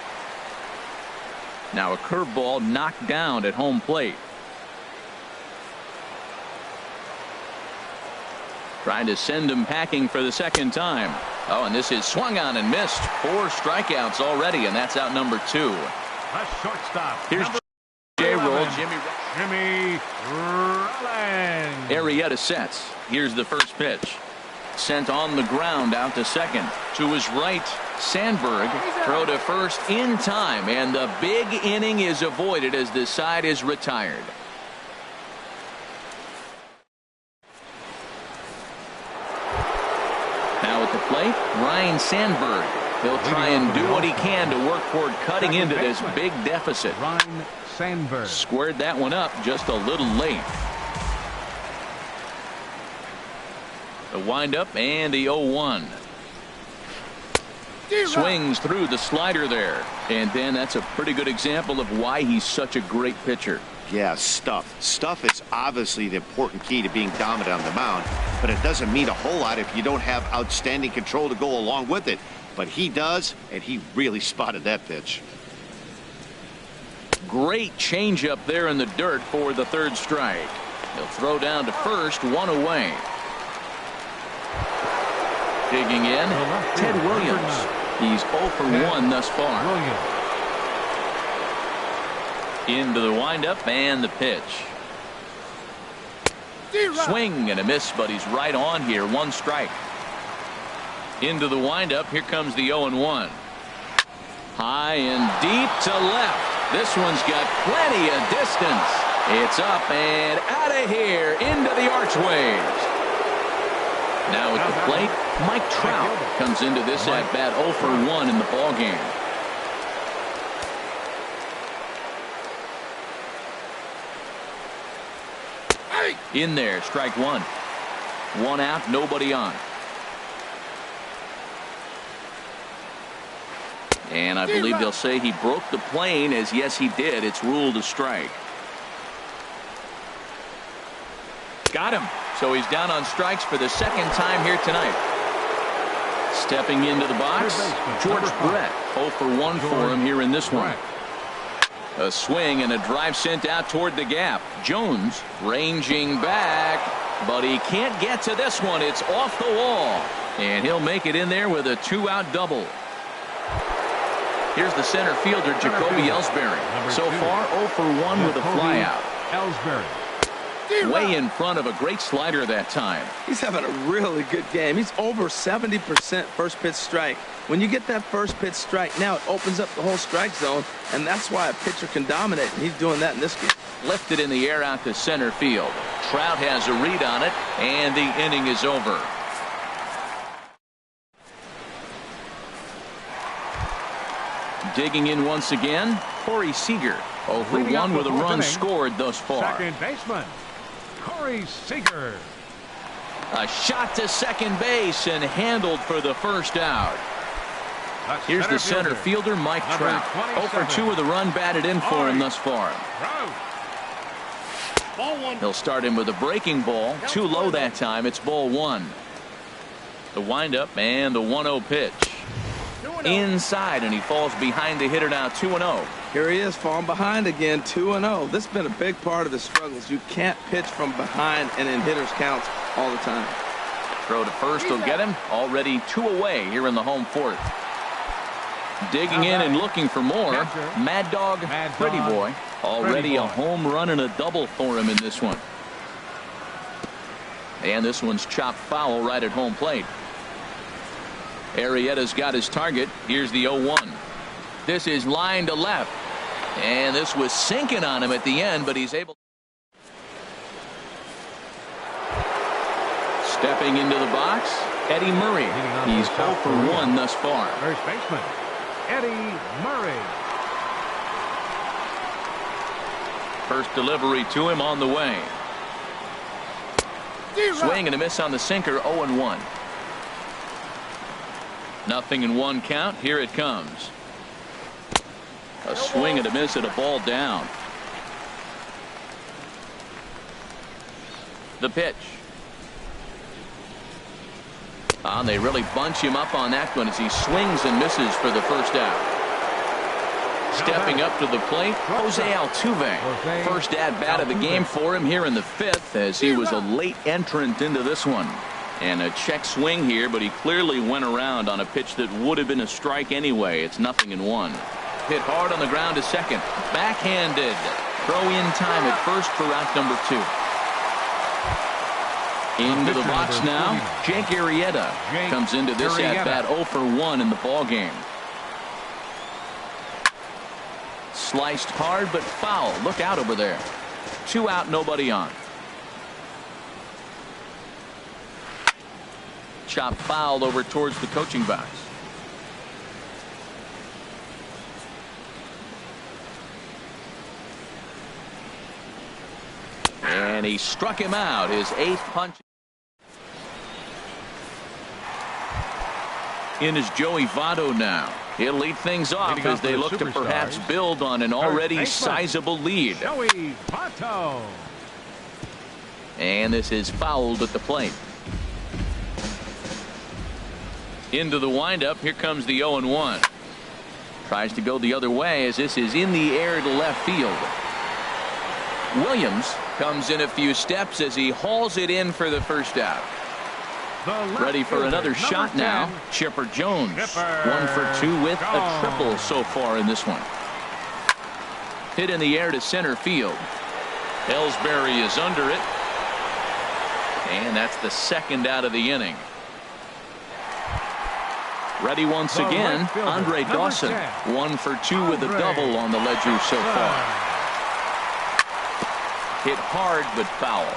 Now a curveball knocked down at home plate. Trying to send him packing for the second time. Oh, and this is swung on and missed. 4 strikeouts already, and that's out number 2. A shortstop. Here's J-roll. Jimmy Rollins. Arrieta sets. Here's the first pitch. Sent on the ground out to second. To his right, Sandberg. Throw to first in time, and the big inning is avoided as the side is retired. Now at the plate, Ryne Sandberg. He'll try and do what he can to work toward cutting into this big deficit. Ryne Sandberg. Squared that one up just a little late. The windup and the 0-1. Swings through the slider there. And then that's a pretty good example of why he's such a great pitcher. Yeah, stuff. Stuff is obviously the important key to being dominant on the mound, but it doesn't mean a whole lot if you don't have outstanding control to go along with it. But he does, and he really spotted that pitch. Great changeup there in the dirt for the third strike. He'll throw down to first, 1 away. Digging in, Ted Williams. He's 0 for 1 thus far. Into the windup and the pitch. Swing and a miss, but he's right on here. 1 strike. Into the windup. Here comes the 0-1. High and deep to left. This one's got plenty of distance. It's up and out of here into the archways. Now at the plate, Mike Trout comes into this at-bat 0 for 1 in the ballgame. In there, strike 1. 1 out, nobody on. And I believe they'll say he broke the plane, as yes he did. It's ruled a strike. Got him. So he's down on strikes for the second time here tonight. Stepping into the box, George Brett. 0 for 1 for him here in this one. A swing and a drive sent out toward the gap. Jones ranging back, but he can't get to this one. It's off the wall, and he'll make it in there with a 2-out double. Here's the center fielder, Jacoby Ellsbury. So far 0 for 1 with a flyout. Ellsbury. way in front of a great slider that time. He's having a really good game. He's over 70% first pitch strike. When you get that first pitch strike, now it opens up the whole strike zone, and that's why a pitcher can dominate, and he's doing that in this game. Lifted in the air out to center field. Trout has a read on it, and the inning is over. Digging in once again, Corey Seager. 0 for 1 with a run scored thus far. Second baseman, Corey Seager. A shot to second base and handled for the first out. Here's the center fielder, Mike Trout. 0 for 2 with a run batted in for him thus far. He'll start him with a breaking ball. Too low that time. It's ball 1. The windup and the 1-0 pitch. Inside, and he falls behind the hitter now. 2-0. Here he is, falling behind again. 2-0. This has been a big part of his struggles. You can't pitch from behind and in hitters counts all the time. Throw to first will get him. Already 2 away here in the home fourth. Digging in and looking for more. Mad Dog, Pretty Boy. Already a home run and a double for him in this one. And this one's chopped foul right at home plate. Arrieta's got his target. Here's the 0-1. This is line to left. And this was sinking on him at the end, but he's able. Stepping into the box, Eddie Murray. He's 0 for 1 thus far. First baseman, Eddie Murray. First delivery to him on the way. Swing and a miss on the sinker. 0-1. Nothing in 1 count. Here it comes. A swing and a miss at a ball down. The pitch. And they really bunch him up on that one as he swings and misses for the first out. Stepping up to the plate, Jose Altuve. First at bat of the game for him here in the 5th, as he was a late entrant into this one. And a check swing here, but he clearly went around on a pitch that would have been a strike anyway. It's 0-1. Hit hard on the ground to second. Backhanded. Throw in time at first for out number 2. Into the box now. Jake Arrieta comes into this at bat 0 for 1 in the ball game. Sliced hard but foul. Look out over there. 2 out, nobody on. Chop foul over towards the coaching box. And he struck him out. His 8th punch. In is Joey Votto now. He'll lead things off as they look to perhaps build on an already sizable lead. Joey Votto. And this is fouled at the plate. Into the windup. Here comes the 0-1. Tries to go the other way as this is in the air to left field. Williams comes in a few steps as he hauls it in for the first out. Ready for another shot now. Chipper Jones. 1 for 2 with a triple so far in this one. Hit in the air to center field. Ellsbury is under it. And that's the 2nd out of the inning. Ready once again, Andre Dawson. 1 for 2 with a double on the ledger so far. Hit hard but foul.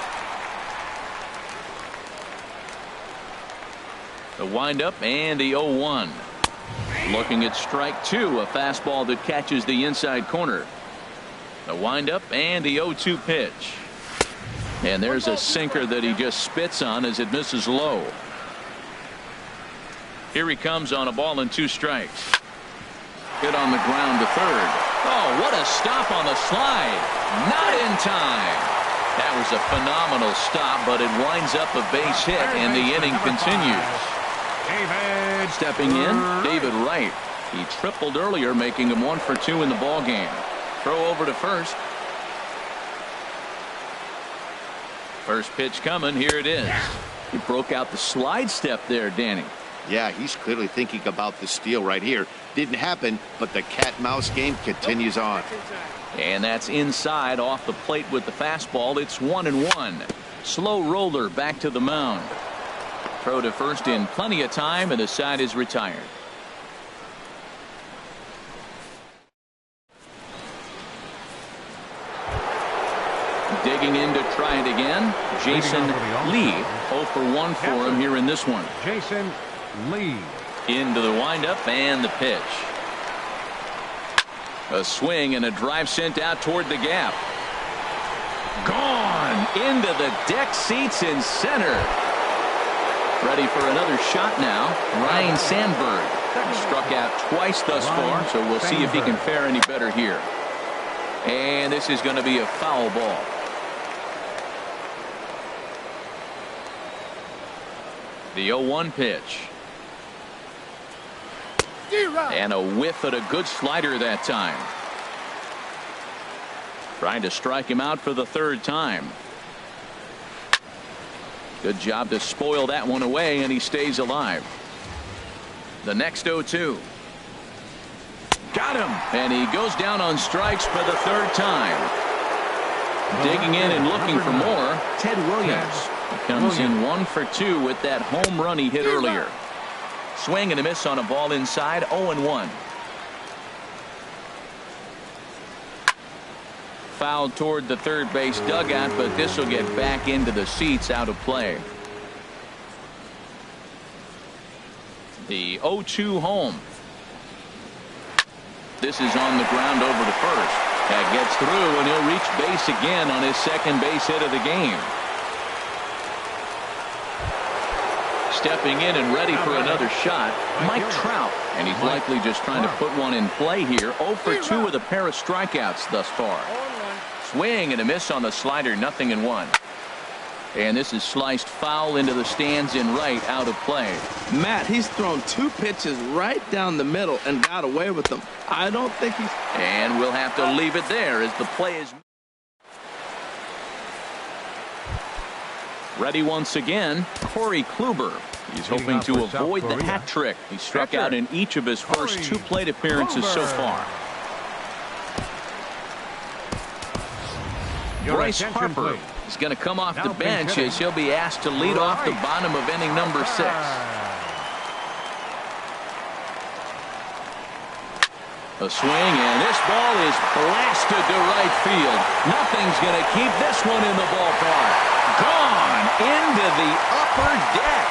The windup and the 0-1. Looking at strike 2, a fastball that catches the inside corner. The windup and the 0-2 pitch. And there's a sinker that he just spits on as it misses low. Here he comes on a ball and 2 strikes. Hit on the ground to third. Oh, what a stop on the slide. Not in time. That was a phenomenal stop, but it winds up a base hit, and the inning continues. Stepping in, David Wright. He tripled earlier, making him 1 for 2 in the ball game. Throw over to first. First pitch coming. Here it is. He broke out the slide step there, Danny. Yeah, he's clearly thinking about the steal right here. Didn't happen, but the cat-mouse game continues on. And that's inside off the plate with the fastball. It's 1-1. Slow roller back to the mound. Throw to first in plenty of time, and the side is retired. Digging in to try it again, Jason Lee. 0 for 1 for him here in this one. Jason Lee. Into the windup and the pitch. A swing and a drive sent out toward the gap. Gone into the deck seats in center. Ready for another shot now. Ryan Sandberg struck out twice thus far, so we'll see if he can fare any better here. And this is going to be a foul ball. The 0-1 pitch. And a whiff at a good slider that time. Trying to strike him out for the third time. Good job to spoil that one away, and he stays alive. The next 0-2. Got him, and he goes down on strikes for the third time. Digging in and looking for more, Ted Williams. He comes in 1 for 2 with that home run he hit earlier. Swing and a miss on a ball inside. 0-1. Fouled toward the third base dugout, but this will get back into the seats, out of play. The 0-2 home. This is on the ground over to first. That gets through, and he'll reach base again on his second base hit of the game. Stepping in and ready for another shot, Mike Trout. And he's likely just trying to put one in play here. 0 for 2 with a pair of strikeouts thus far. Swing and a miss on the slider, 0-1. And this is sliced foul into the stands in right, out of play. Matt, he's thrown 2 pitches right down the middle and got away with them. I don't think he's... And we'll have to leave it there as the play is... Ready once again, Corey Kluber. He's hoping to avoid the hat trick. He struck out in each of his first 2 plate appearances so far. Bryce Harper is going to come off the bench as he'll be asked to lead off the bottom of inning number 6. A swing, and this ball is blasted to right field. Nothing's going to keep this one in the ballpark. Gone into the upper deck.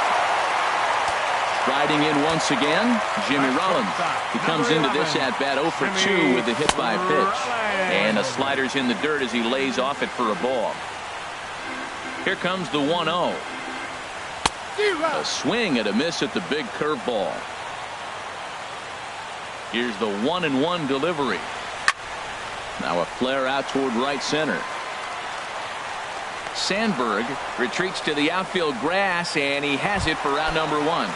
Riding in once again, Jimmy Rollins. He comes into this at bat 0 for 2 with the hit by pitch. And the slider's in the dirt as he lays off it for a ball. Here comes the 1-0. A swing and a miss at the big curveball. Here's the 1-1 delivery. Now a flare out toward right center. Sandberg retreats to the outfield grass, and he has it for out number 1.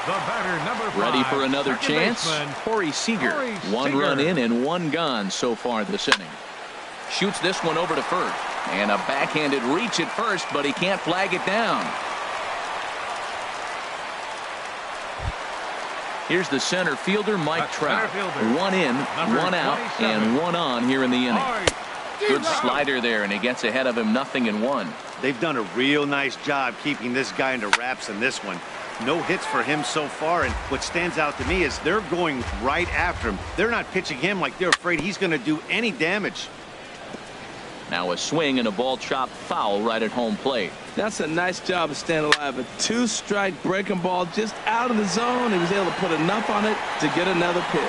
The batter, number 5, ready for another chance. Corey Seager. 1 run in and 1 gone so far this inning. Shoots this one over to first, and a backhanded reach at first, but he can't flag it down. Here's the center fielder, Mike Trout. 1 in, 1 out, and 1 on here in the inning. Good slider there, and he gets ahead of him, 0-1. They've done a real nice job keeping this guy under wraps in this one. No hits for him so far, and what stands out to me is they're going right after him. They're not pitching him like they're afraid he's going to do any damage. Now a swing and a ball chopped foul right at home plate. That's a nice job of staying alive. A 2-strike breaking ball just out of the zone. He was able to put enough on it to get another pitch.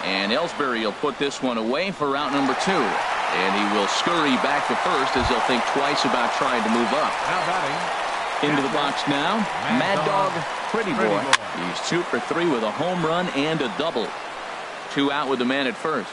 And Ellsbury will put this one away for out number 2. And he will scurry back to first as he'll think twice about trying to move up. Into the box now, Mad Dog Pretty Boy. He's 2 for 3 with a home run and a double. 2 out with the man at first.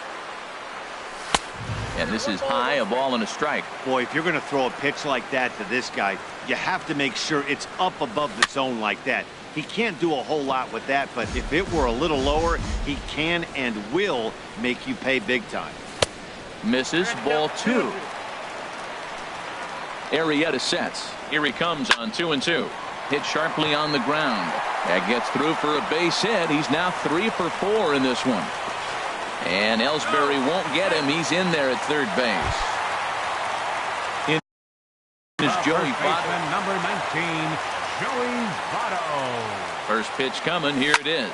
And this is high, a ball and a strike. Boy, if you're going to throw a pitch like that to this guy, you have to make sure it's up above the zone like that. He can't do a whole lot with that, but if it were a little lower, he can and will make you pay big time. Misses, ball 2. Arrieta sets. Here he comes on 2-2. Hit sharply on the ground. That gets through for a base hit. He's now 3 for 4 in this one. And Ellsbury won't get him. He's in there at third base. In is Joey Votto. Number 19, Joey Votto. First pitch coming. Here it is.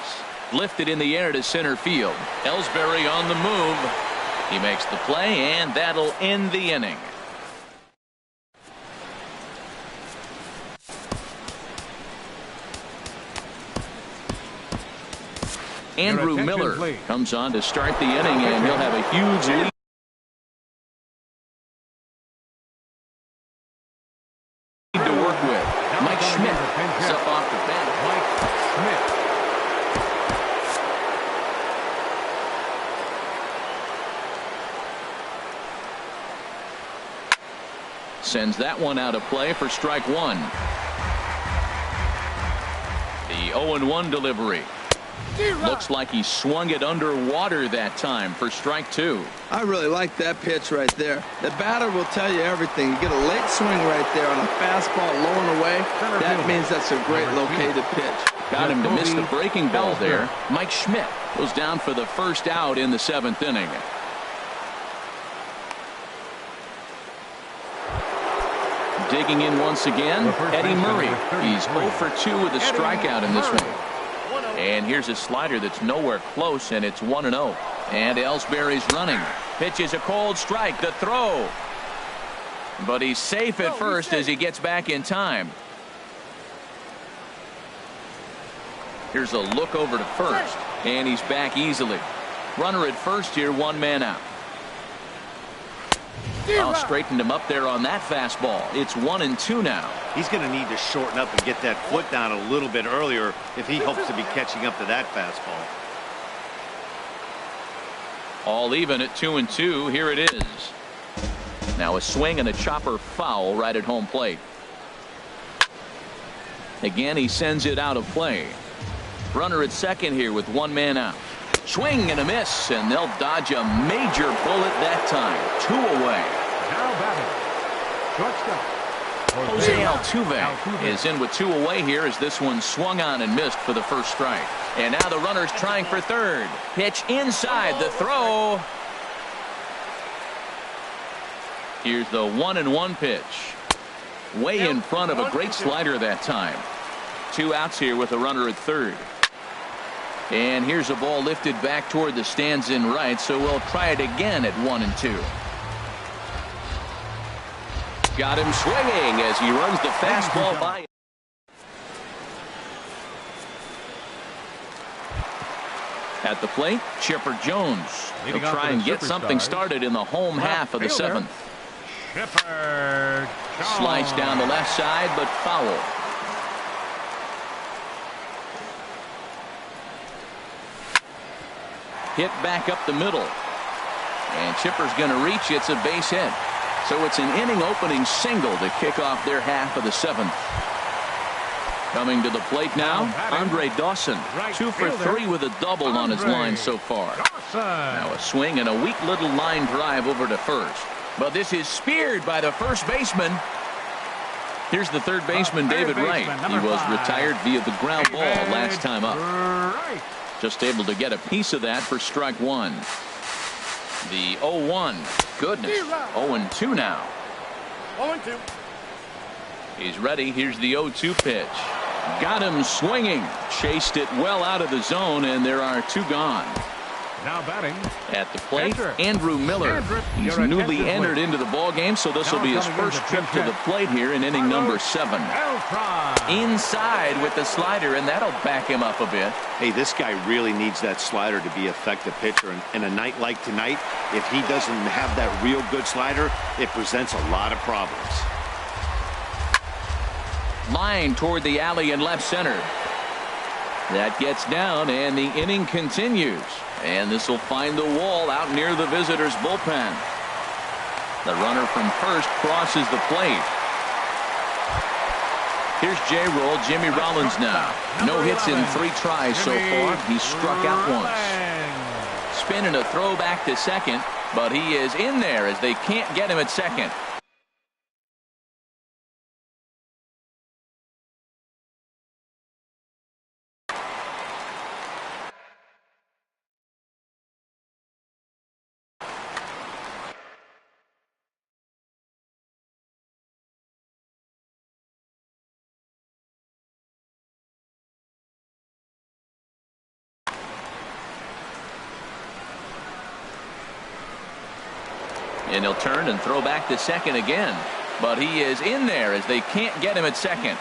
Lifted in the air to center field. Ellsbury on the move. He makes the play, and that'll end the inning. Andrew Miller comes on to start the inning, and he'll have a huge lead to work with. Mike Schmidt is up off the bench. Mike Schmidt. Sends that one out of play for strike one. The 0-1 delivery. Looks like he swung it underwater that time for strike two. I really like that pitch right there. The batter will tell you everything. You get a late swing right there on a fastball low and away. That means that's a great located pitch. Got him to miss the breaking ball there. Mike Schmidt goes down for the first out in the seventh inning. Digging in once again, Eddie Murray. He's 0 for 2 with a strikeout in this one. And here's a slider that's nowhere close, and it's 1-0. And Ellsbury's running. Pitches a cold strike. The throw. But he's safe at first as he gets back in time. Here's a look over to first. And he's back easily. Runner at first here, one man out. I'll straighten him up there on that fastball. It's 1-2 now. He's going to need to shorten up and get that foot down a little bit earlier if he hopes to be catching up to that fastball. All even at 2-2. Here it is. Now a swing and a chopper foul right at home plate. Again, he sends it out of play. Runner at second here with one man out. Swing and a miss, and they'll dodge a major bullet that time. 2 away. Now batting, shortstop, Jose Altuve is in with 2 away here as this one swung on and missed for the first strike. And now the runner's trying for third. Pitch inside, the throw. Here's the 1-1 pitch. Way in front of a great slider that time. 2 outs here with a runner at third. And here's a ball lifted back toward the stands in right, so we'll try it again at 1-2. Got him swinging as he runs the fastball by. At the plate, Chipper Jones. He'll try and get something started in the home half of the seventh. Chipper Slice down the left side, but foul. Hit back up the middle. And Chipper's going to reach. It's a base hit. So it's an inning opening single to kick off their half of the seventh. Coming to the plate now, Andre Dawson. 2 for 3 with a double on his line so far. Now a swing and a weak little line drive over to first. But this is speared by the first baseman. Here's the third baseman, David Wright. He was retired via the ground ball last time up. Just able to get a piece of that for strike one. The 0-1. Goodness. 0-2 now. 0-2. He's ready. Here's the 0-2 pitch. Got him swinging. Chased it well out of the zone, and there are 2 gone. Now batting. At the plate, Andrew Miller. He's newly entered into the ball game, so this will be his first trip to the plate here in inning number 7. Inside with the slider, and that'll back him up a bit. Hey, this guy really needs that slider to be an effective pitcher. And a night like tonight, if he doesn't have that real good slider, it presents a lot of problems. Line toward the alley in left center. That gets down, and the inning continues. And this will find the wall out near the visitors' bullpen. The runner from first crosses the plate. Here's J-Roll, Jimmy Rollins now. No hits in 3 tries so far. He struck out once. Spinning a throw back to second, but he is in there as they can't get him at second. And he'll turn and throw back to second again. But he is in there as they can't get him at second.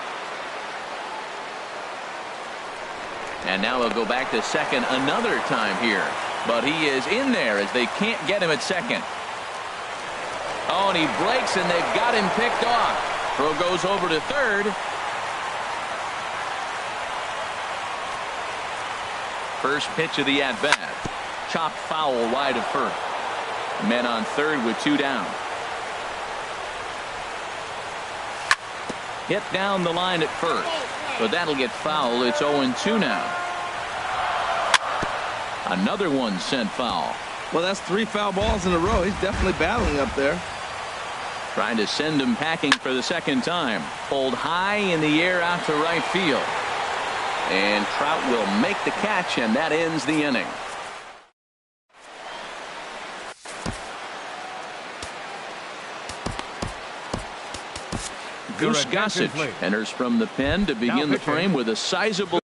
And now he'll go back to second another time here. But he is in there as they can't get him at second. Oh, and he breaks, and they've got him picked off. Throw goes over to third. First pitch of the at-bat. Chopped foul wide of first. Men on third with 2 down. Hit down the line at first. But that'll get foul. It's 0-2 now. Another one sent foul. Well, that's 3 foul balls in a row. He's definitely battling up there. Trying to send him packing for the second time. Pulled high in the air out to right field. And Trout will make the catch, and that ends the inning. Goose Gossage enters from the pen to begin the frame with a sizable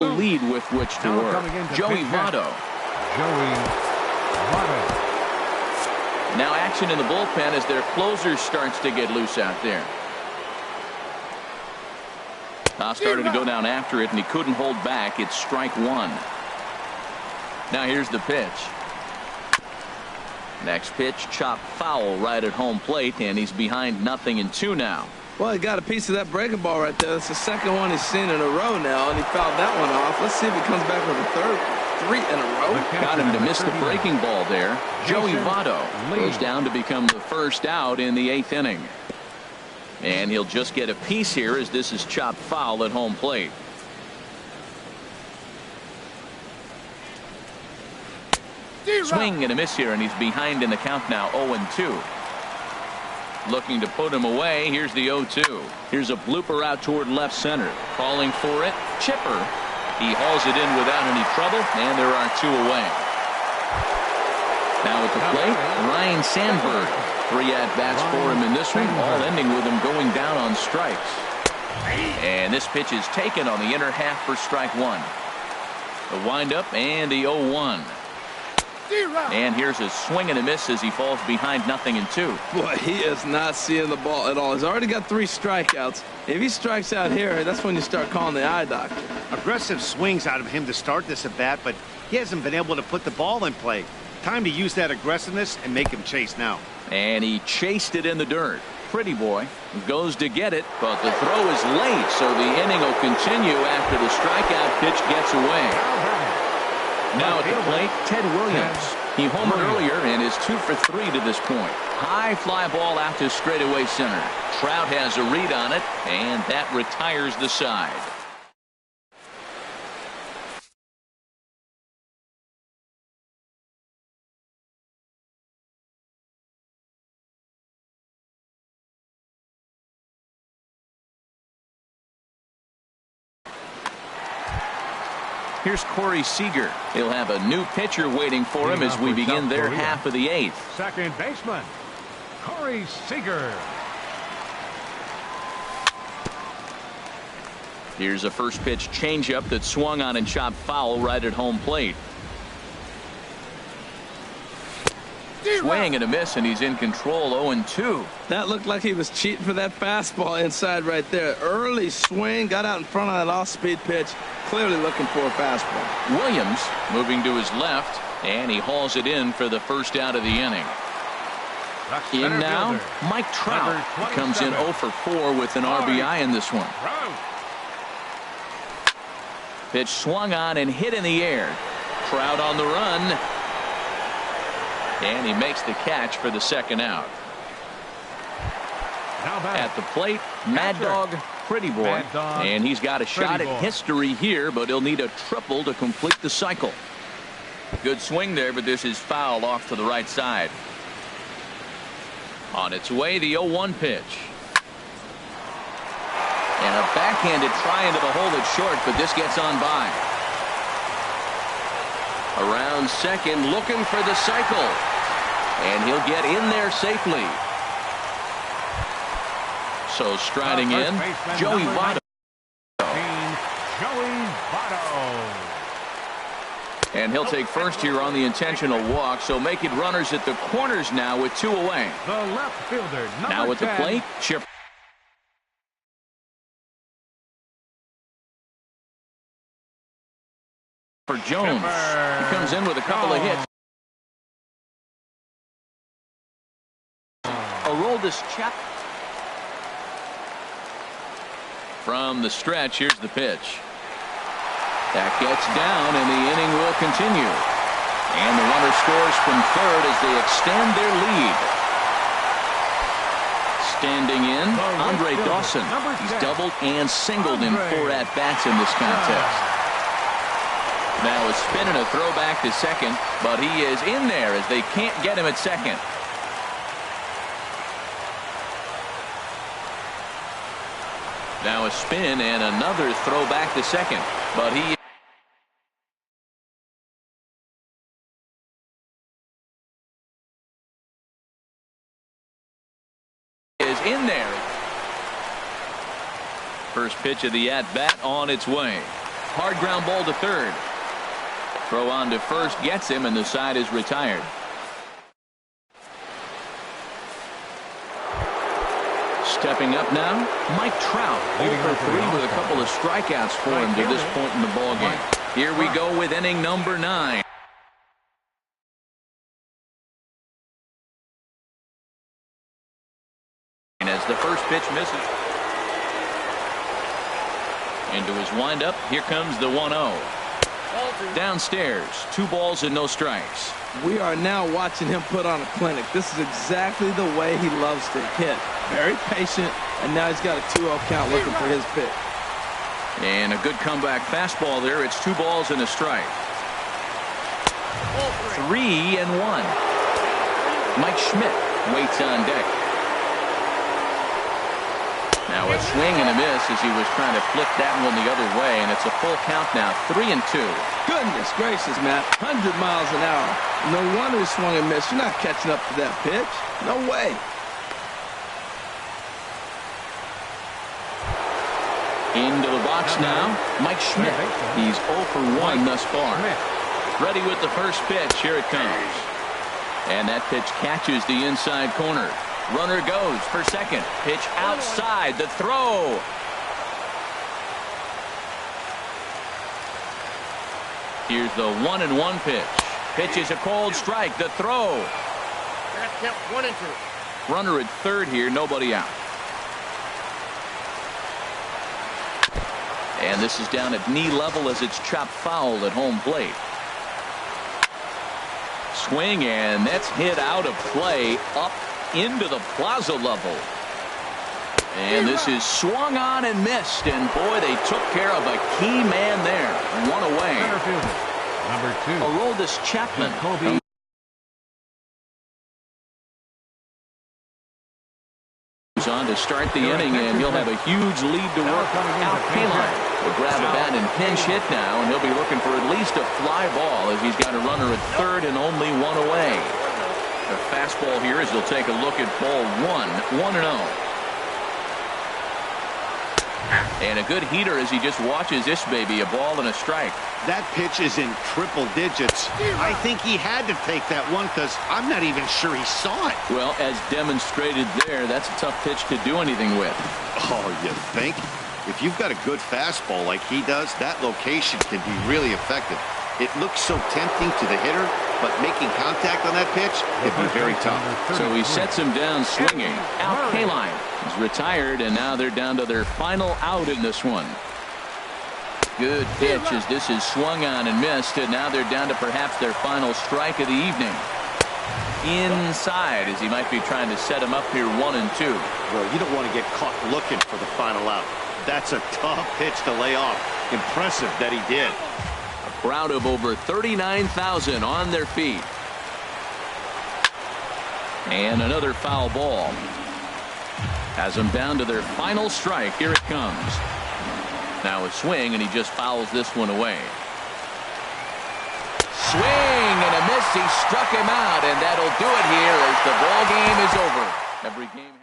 lead with which to work. Joey Votto. Now action in the bullpen as their closer starts to get loose out there. Started to go down after it, and he couldn't hold back. It's strike 1. Now here's the pitch. Next pitch, chopped foul right at home plate, and he's behind 0-2 now. Well, he got a piece of that breaking ball right there. That's the second one he's seen in a row now, and he fouled that one off. Let's see if he comes back with a third. 3 in a row. Got him to miss the breaking ball there. Joey Votto goes down to become the first out in the 8th inning. And he'll just get a piece here as this is chopped foul at home plate. Swing and a miss here, and he's behind in the count now, 0-2. Looking to put him away. Here's the 0-2. Here's a blooper out toward left center. Calling for it. Chipper. He hauls it in without any trouble, and there are 2 away. Now at the plate, Ryan Sandberg. 3 at-bats for him in this one, all ending with him going down on strikes. And this pitch is taken on the inner half for strike 1. The windup and the 0-1. And here's a swing and a miss as he falls behind 0-2. Boy, he is not seeing the ball at all. He's already got 3 strikeouts. If he strikes out here, that's when you start calling the eye doctor. Aggressive swings out of him to start this at bat, but he hasn't been able to put the ball in play. Time to use that aggressiveness and make him chase now. And he chased it in the dirt. Pretty boy goes to get it, but the throw is late, so the inning will continue after the strikeout pitch gets away. Now at the plate, Ted Williams. He homered earlier and is 2 for 3 to this point. High fly ball out to straightaway center. Trout has a read on it, and that retires the side. Here's Corey Seager. He'll have a new pitcher waiting for him as we begin their half of the 8th. Second baseman, Corey Seager. Here's a first pitch changeup that swung on and chopped foul right at home plate. Swing and a miss, and he's in control, 0-2. That looked like he was cheating for that fastball inside right there. Early swing, got out in front of that off-speed pitch, clearly looking for a fastball. Williams moving to his left, and he hauls it in for the first out of the inning. In now, Mike Trout comes in 0 for 4 with an RBI in this one. Pitch swung on and hit in the air. Trout on the run. And he makes the catch for the second out. At the plate, Mad Dog Pretty Boy. And he's got a shot at history here, but he'll need a triple to complete the cycle. Good swing there, but this is foul off to the right side. On its way, the 0-1 pitch. And a backhanded try into the hole that's short, but this gets on by. Around second, looking for the cycle. And he'll get in there safely. So striding in, Joey Votto. And he'll take first here on the intentional walk, so making runners at the corners now with 2 away. The left fielder, now at the plate, Chip. For Jones. He comes in with a couple of hits. Aroldis Chap. From the stretch, here's the pitch. That gets down, and the inning will continue. And the runner scores from third as they extend their lead. Standing in, Andre Dawson. He's doubled and singled in 4 at-bats in this contest. Now a spin and a throwback to second, but he is in there as they can't get him at second. Now a spin and another throwback to second, but he is in there. First pitch of the at-bat on its way. Hard ground ball to third. Throw on to first gets him, and the side is retired. Stepping up now, Mike Trout, 0 for 3 with a couple of strikeouts for him to this point in the ballgame. Here we go with inning number 9. And as the first pitch misses. Into his windup, here comes the 1-0. Downstairs, 2 balls and no strikes. We are now watching him put on a clinic. This is exactly the way he loves to hit. Very patient, and now he's got a 2-0 count looking for his pitch. And a good comeback fastball there. It's 2 balls and a strike. 3-1. Mike Schmidt waits on deck. Now a swing and a miss as he was trying to flip that one the other way, and it's a full count now, 3-2. Goodness gracious, Matt, 100 miles an hour. No wonder he swung and missed. You're not catching up to that pitch. No way. Into the box now, Mike Schmidt. He's 0 for 1 thus far. Ready with the first pitch. Here it comes. And that pitch catches the inside corner. Runner goes for second. Pitch outside. The throw. Here's the 1-1 pitch. Pitch is a cold strike. The throw. Count 1 and 2. Runner at third here. Nobody out. And this is down at knee level as it's chopped foul at home plate. Swing, and that's hit out of play up into the plaza level. And this is swung on and missed, and boy, they took care of a key man there. 1 away. Number 2. Aroldis Chapman. On to start the inning, and he'll have a huge lead to work. Al Kaline will grab a bat and pinch hit now, and he'll be looking for at least a fly ball as he's got a runner at third and only 1 away. The fastball here as he'll take a look at ball 1, 1-0. And a good heater as he just watches this baby, a ball and a strike. That pitch is in triple digits. I think he had to take that one because I'm not even sure he saw it. Well, as demonstrated there, that's a tough pitch to do anything with. Oh, you think? If you've got a good fastball like he does, that location can be really effective. It looks so tempting to the hitter, but making contact on that pitch can be very tough. So he sets him down swinging. Al Kaline is retired, and now they're down to their final out in this one. Good pitch as this is swung on and missed, and now they're down to perhaps their final strike of the evening. Inside as he might be trying to set him up here 1 and 2. Well, you don't want to get caught looking for the final out. That's a tough pitch to lay off. Impressive that he did. A crowd of over 39,000 on their feet. And another foul ball. Has them down to their final strike. Here it comes. Now a swing, and he just fouls this one away. Swing and a miss. He struck him out, and that'll do it here as the ball game is over. Every game